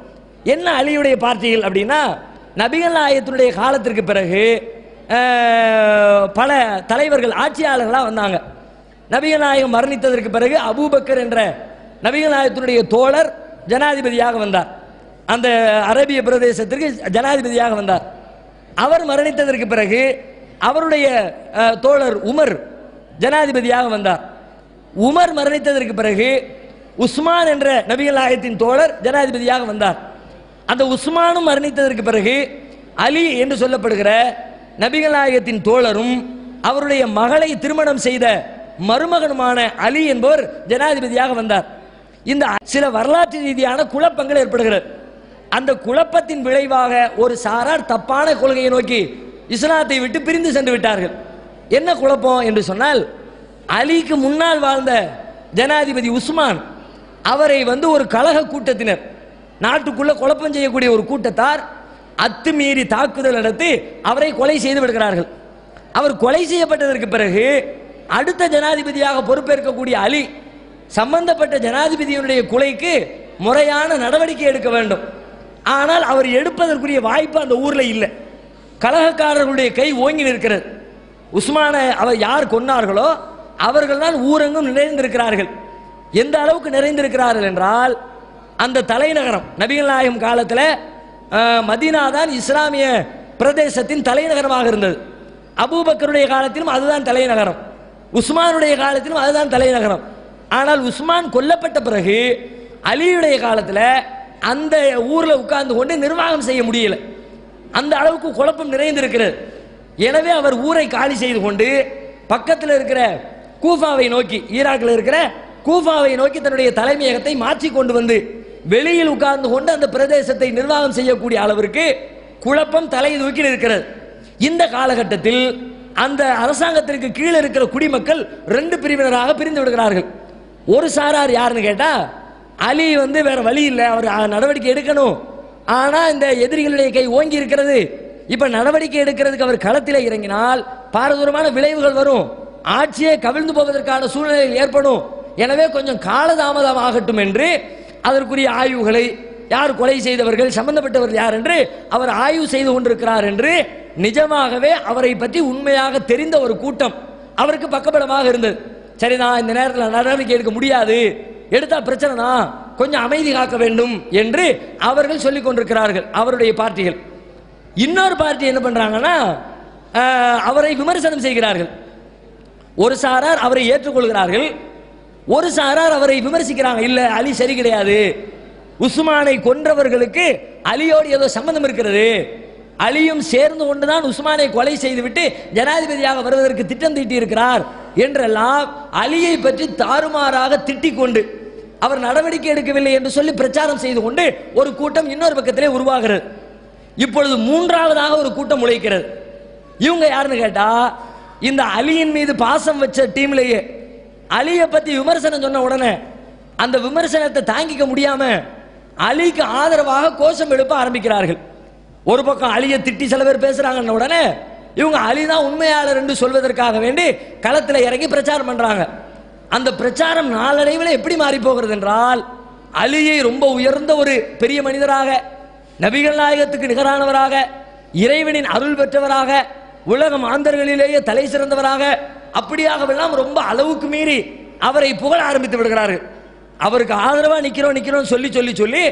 என்ன அலியுடைய பார்ட்டிகள் அப்படின்னா, நபிகள் நாயகத்தினுடைய காலத்திற்கு பிறகு பல தலைவர்கள், ஆட்சியாளர்களாக வந்தாங்க. நபிகள் நாயகம் மரணித்ததற்கு பிறகு அபூபக்கர் என்ற நபிகள் நாயகத்தினுடைய தோழர் ஜனாதிபதியாக வந்தார். அந்த அரேபிய பிரதேசத்திற்கு ஜனாதிபதியாக வந்தார். அவர் மரணித்ததற்கு பிறகு அவருடைய தோழர் உமர் ஜனாதிபதியாக வந்தார். உமர் மரணித்ததற்கு பிறகு உஸ்மான் என்ற நபிகள் நாயகத்தின் தோழர் ஜனாதிபதியாக வந்தார். அந்த உஸ்மானும் மரணித்ததற்கு பிறகு அலி என்று சொல்லப்படுகிற நபிகள் நாயகத்தின் தோழரும் அவருடைய மகளை திருமணம் செய்த மருமகனுமான அலி என்பவர் ஜனாதிபதியாக வந்தார். இந்த சில வரலாற்று ரீதியான குழப்பங்கள் ஏற்படுகிறது. அந்த குழப்பத்தின் விளைவாக ஒரு சாரார் தப்பான கொள்கையை நோக்கி இஸ்லாத்தை விட்டு பிரிந்து சென்று விட்டார்கள். என்ன குழப்பம் என்று சொன்னால், அலிக்கு முன்னால் வாழ்ந்த ஜனாதிபதி உஸ்மான் அவரை ஒரு கலக கூட்டத்தினர், நாட்டுக்குள்ள குழப்பம் செய்யக்கூடிய ஒரு கூட்டத்தார் அத்துமீறி தாக்குதல் நடத்தி அவரை கொலை செய்து விடுகிறார்கள். அவர் கொலை செய்யப்பட்டதற்கு பிறகு அடுத்த ஜனாதிபதியாக பொறுப்பேற்கக்கூடிய அலி சம்பந்தப்பட்ட ஜனாதிபதியினுடைய கொலைக்கு முறையான நடவடிக்கை எடுக்க வேண்டும். ஆனால் அவர் எடுப்பதற்குரிய வாய்ப்பு அந்த ஊரில் இல்லை. கலகக்காரர்களுடைய கை ஓங்கி நிற்கிறது. உஸ்மானை அவர் யார் கொன்னார்களோ அவர்கள் தான் ஊரெங்கும் நிறைந்திருக்கிறார்கள். எந்த அளவுக்கு நிறைந்திருக்கிறார்கள் என்றால், அந்த தலைநகரம் நபிகள் நாயகம் காலத்தில் மதீனா தான் இஸ்லாமிய பிரதேசத்தின் தலைநகரமாக இருந்தது. அபூபக்கருடைய காலத்திலும் அதுதான் தலைநகரம், உஸ்மானுடைய காலத்திலும் அதுதான் தலைநகரம். ஆனால் உஸ்மான் கொல்லப்பட்ட பிறகு அலியுடைய காலத்தில் அந்த ஊரில் உட்கார்ந்து கொண்டு நிர்வாகம் செய்ய முடியல. அந்த அளவுக்கு குழப்பம் நிறைந்திருக்கிறது. எனவே அவர் ஊரை காலி செய்து கொண்டு பக்கத்தில் இருக்கிற கூஃபாவை நோக்கி, ஈராக்கில் இருக்கிற கூஃபாவை நோக்கி தன்னுடைய தலைமையகத்தை மாற்றி கொண்டு வந்து வெளியில் உட்கார்ந்து கொண்டு அந்த பிரதேசத்தை நிர்வாகம் செய்யக்கூடிய அளவிற்கு குழப்பம் தலை தூக்கி இருக்கிறது. இந்த காலகட்டத்தில் அந்த அரசாங்கத்திற்கு கீழே இருக்கிற குடிமக்கள் 2 பிரிவினராக பிரிந்து விடுகிறார்கள். ஒரு சாரார் யாருன்னு கேட்டா, அலி வேற வழி இல்லை, அவர் நடவடிக்கை எடுக்கணும். ஆனா இந்த எதிரிகளுடைய கை ஓங்கி இருக்கிறது. இப்ப நடவடிக்கை எடுக்கிறதுக்கு அவர் களத்தில் இறங்கினால் பாரதூரமான விளைவுகள் வரும், ஆட்சியை கவிழ்ந்து போவதற்கான சூழ்நிலை ஏற்படும். எனவே கொஞ்சம் காலதாமதம் ஆகட்டும் என்று அதற்குரிய ஆய்வுகளை, யார் கொலை செய்தவர்கள், சம்பந்தப்பட்டவர்கள் யார் என்று அவர் ஆய்வு செய்து கொண்டிருக்கிறார் என்று நிஜமாகவே அவரை பற்றி உண்மையாக தெரிந்த ஒரு கூட்டம் அவருக்கு பக்கபலமாக இருந்தது. சரிதான், இந்த நேரத்தில் நடவடிக்கை எடுக்க முடியாது, எடுத்தா பிரச்சனை தான், கொஞ்சம் அமைதி காக்க வேண்டும் என்று அவர்கள் சொல்லிக் கொண்டிருக்கிறார்கள் அவருடைய பார்ட்டிகள். இன்னொரு பார்ட்டி என்ன பண்றாங்கன்னா, அவரை விமர்சனம் செய்கிறார்கள். ஒரு சாரார் அவரை ஏற்றுக்கொள்கிறார்கள், ஒரு சாரார் அவரை விமர்சிக்கிறாங்க. இல்ல, அலி சரி கிடையாது, உஸ்மானை கொன்றவர்களுக்கு அலியோடு ஏதோ சம்பந்தம் இருக்கிறது, அலியும் சேர்ந்து கொண்டுதான் உஸ்மானை கொலை செய்துவிட்டு ஜனாதிபதியாக வருவதற்கு திட்டம் தீட்டி இருக்கிறார் என்றெல்லாம் அலியை பற்றி தாறுமாறாக திட்டிக் கொண்டு அவர் நடவடிக்கை எடுக்கவில்லை என்று சொல்லி பிரச்சாரம் செய்து கொண்டு ஒரு கூட்டம் இன்னொரு பக்கத்திலே உருவாகிறது. இப்பொழுது 3ஆவதாக ஒரு கூட்டம் உழைக்கிறது. இவங்க யாருன்னு கேட்டா, இந்த அலியின் மீது பாசம் வச்ச டீம்லேயே அலியை பத்தி விமர்சனம் சொன்ன உடனே அந்த விமர்சனத்தை தாங்கிக்க முடியாம அலிக்கு ஆதரவாக கோஷம் எழுப்ப ஆரம்பிக்கிறார்கள். ஒரு பக்கம் அலியை திட்டி சில பேர் பேசுறாங்க, உடனே இவங்க அலிதான் உண்மையாளர் என்று சொல்வதற்காக வேண்டி களத்தில் இறங்கி பிரச்சாரம் பண்றாங்க. அந்த பிரச்சாரம் நாளடைவில் எப்படி மாறி போகிறது என்றால், அலியை ரொம்ப உயர்ந்த ஒரு பெரிய மனிதராக, நபிகள் நாயகத்துக்கு நிகரானவராக, இறைவனின் அருள் பெற்றவராக, உலக மாந்தர்களிலேயே தலை சிறந்தவராக, அப்படியாகவெல்லாம் ரொம்ப அளவுக்கு மீறி அவரை புகழ ஆரம்பித்து விடுகிறார்கள். அவருக்கு ஆதரவா நிக்கிறோம் சொல்லி சொல்லி சொல்லி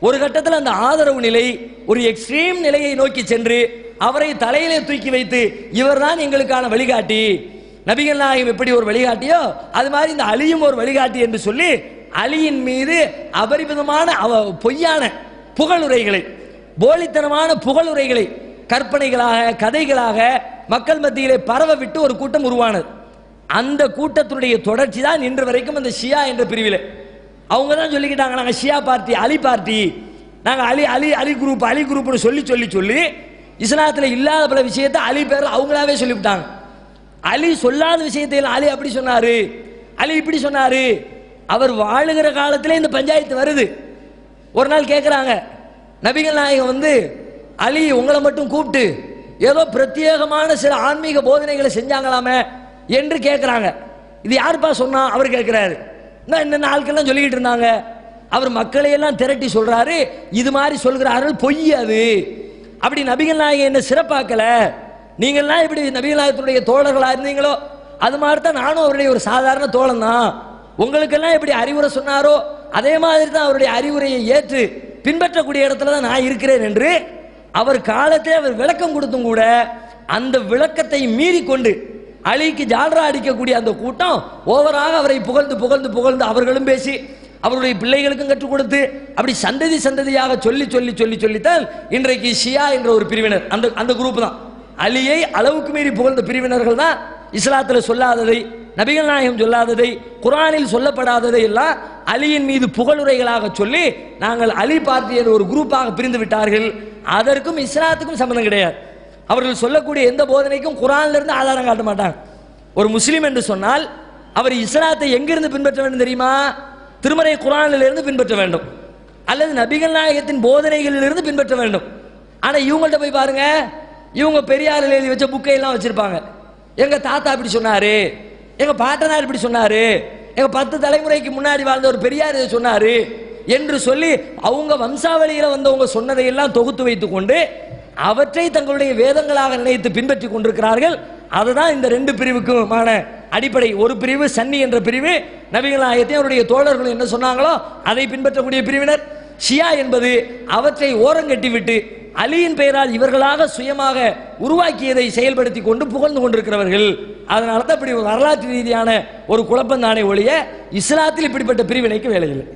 ஒரு கட்டத்தில் அந்த ஆதரவு நிலை ஒரு எக்ஸ்ட்ரீம் நிலையை நோக்கி சென்று அவரை தலையிலே தூக்கி வைத்து, இவர்தான் எங்களுக்கான வழிகாட்டி, நபிகள் நாயகம் எப்படி ஒரு வழிகாட்டியோ அது மாதிரி இந்த அலியும் ஒரு வழிகாட்டி என்று சொல்லி அலியின் மீது அபரிமிதமான பொய்யான புகழுரைகளை, போலித்தனமான புகழுரைகளை கற்பனைகளாக, கதைகளாக மக்கள் மத்தியிலே பரவ விட்டு ஒரு கூட்டம் உருவானது. அந்த கூட்டத்தினுடைய தொடர்ச்சி தான் இன்று வரைக்கும் அந்த ஷியா என்ற பிரிவில். அவங்க தான் சொல்லிக்கிட்டாங்க, நாங்கள் ஷியா பார்ட்டி, அலி பார்ட்டி, நாங்கள் அலி அலி அலி குரூப், அலி குரூப்னு சொல்லி சொல்லி சொல்லி இஸ்லாத்தில் இல்லாத பல விஷயத்தை அலி பேரில் அவங்களாவே சொல்லிவிட்டாங்க. அலி சொல்லாத விஷயத்தை அலி அப்படி சொன்னாரு, அலி இப்படி சொன்னாரு. அவர் வாழுகிற காலத்திலே இந்த பஞ்சாயத்து வருது. ஒரு நாள் கேட்குறாங்க, நபிகள் நாயகம் அலி உங்களை மட்டும் கூப்பிட்டு ஏதோ பிரத்யேகமான சில ஆன்மீக போதனைகளை செஞ்சாங்களாமே என்று கேட்குறாங்க. இது யாருப்பா சொன்னா? அவர் கேட்கிறாரு. என்னென்ன ஆட்கள்லாம் சொல்லிக்கிட்டு இருந்தாங்க. அவர் மக்களை எல்லாம் திரட்டி சொல்றாரு, இது மாதிரி சொல்கிறார்கள், பொய் அது. அப்படி நபிகள் நாயகம் என்ன சிறப்பாக்கல, நீங்கள்லாம் இப்படி நபிகள் நாயகத்துடைய தோழர்களா இருந்தீங்களோ அது மாதிரி தான் நானும் அவருடைய ஒரு சாதாரண தோழன் தான். உங்களுக்கெல்லாம் எப்படி அறிவுரை சொன்னாரோ அதே மாதிரி தான் அவருடைய அறிவுரையை ஏற்று பின்பற்றக்கூடிய இடத்துல தான் நான் இருக்கிறேன் என்று அவர் காலத்தை அவர் விளக்கம் கொடுத்தும் கூட அந்த விளக்கத்தை மீறி கொண்டு அலிக்கு ஜால்ரா அடிக்கக்கூடிய அந்த கூட்டம் ஓவராக அவரை புகழ்ந்து புகழ்ந்து புகழ்ந்து அவர்களும் பேசி அவருடைய பிள்ளைகளுக்கும் கற்றுக் கொடுத்து அப்படி சந்ததி சந்ததியாக சொல்லி சொல்லி சொல்லி சொல்லித்தான் இன்றைக்கு ஷியா என்ற ஒரு பிரிவினர், அந்த குரூப் தான். அலியை அளவுக்கு மீறி புகழ்ந்த பிரிவினர்கள் தான் இஸ்லாத்தில் சொல்லாததை, நபிகள் நாயகம் சொல்லாததை, குர்ஆனில் சொல்லப்படாததை எல்லாம் அலியின் மீது புகழுரைகளாக சொல்லி நாங்கள் அலி பார்ட்டி என்ற ஒரு குரூப்பாக பிரிந்து விட்டார்கள். அதற்கும் இஸ்லாத்துக்கும் சம்பந்தம் கிடையாது. அவர்கள் சொல்லக்கூடிய எந்த போதனைக்கும் குர்ஆன்ல இருந்து ஆதாரம் காட்ட மாட்டாங்க. ஒரு முஸ்லீம் என்று சொன்னால் அவர் இஸ்லாத்தை எங்கிருந்து பின்பற்ற வேண்டும் தெரியுமா? திருமறை குர்ஆனில் இருந்து பின்பற்ற வேண்டும், அல்லது நபிகள் நாயகத்தின் போதனைகளில் இருந்து பின்பற்ற வேண்டும். ஆனா இவங்கள்ட்ட போய் பாருங்க, இவங்க பெரியாரில் எழுதி வச்ச புக்கை எல்லாம் வச்சிருப்பாங்க. எங்க தாத்தா இப்படி சொன்னாரு, எங்க பாட்டனார் இப்படி சொன்னாரு, எங்க 10 தலைமுறைக்கு முன்னாடி வாழ்ந்த ஒரு பெரியார் இதை சொன்னாரு என்று சொல்லி அவங்க வம்சாவளியில வந்தவங்க சொன்னதை எல்லாம் தொகுத்து வைத்துக் கொண்டு அவற்றை தங்களுடைய வேதங்களாக நினைத்து பின்பற்றி கொண்டிருக்கிறார்கள். அதுதான் இந்த 2 பிரிவுக்குமான அடிப்படை. ஒரு பிரிவு சன்னி என்ற பிரிவு, நபிகள் நாயகத்தையும் அவருடைய தோழர்கள் என்ன சொன்னாங்களோ அதை பின்பற்றக்கூடிய பிரிவினர். ஷியா என்பது அவற்றை ஓரங்கட்டிவிட்டு அலியின் பெயரால் இவர்களாக சுயமாக உருவாக்கியதை செயல்படுத்தி கொண்டு புகழ்ந்து கொண்டிருக்கிறவர்கள். அதனால தான் இப்படி வரலாற்று ரீதியான ஒரு குழப்பம் தானே ஒழிய இஸ்லாத்தில் இப்படிப்பட்ட பிரிவினைக்கு வேலை இல்லை.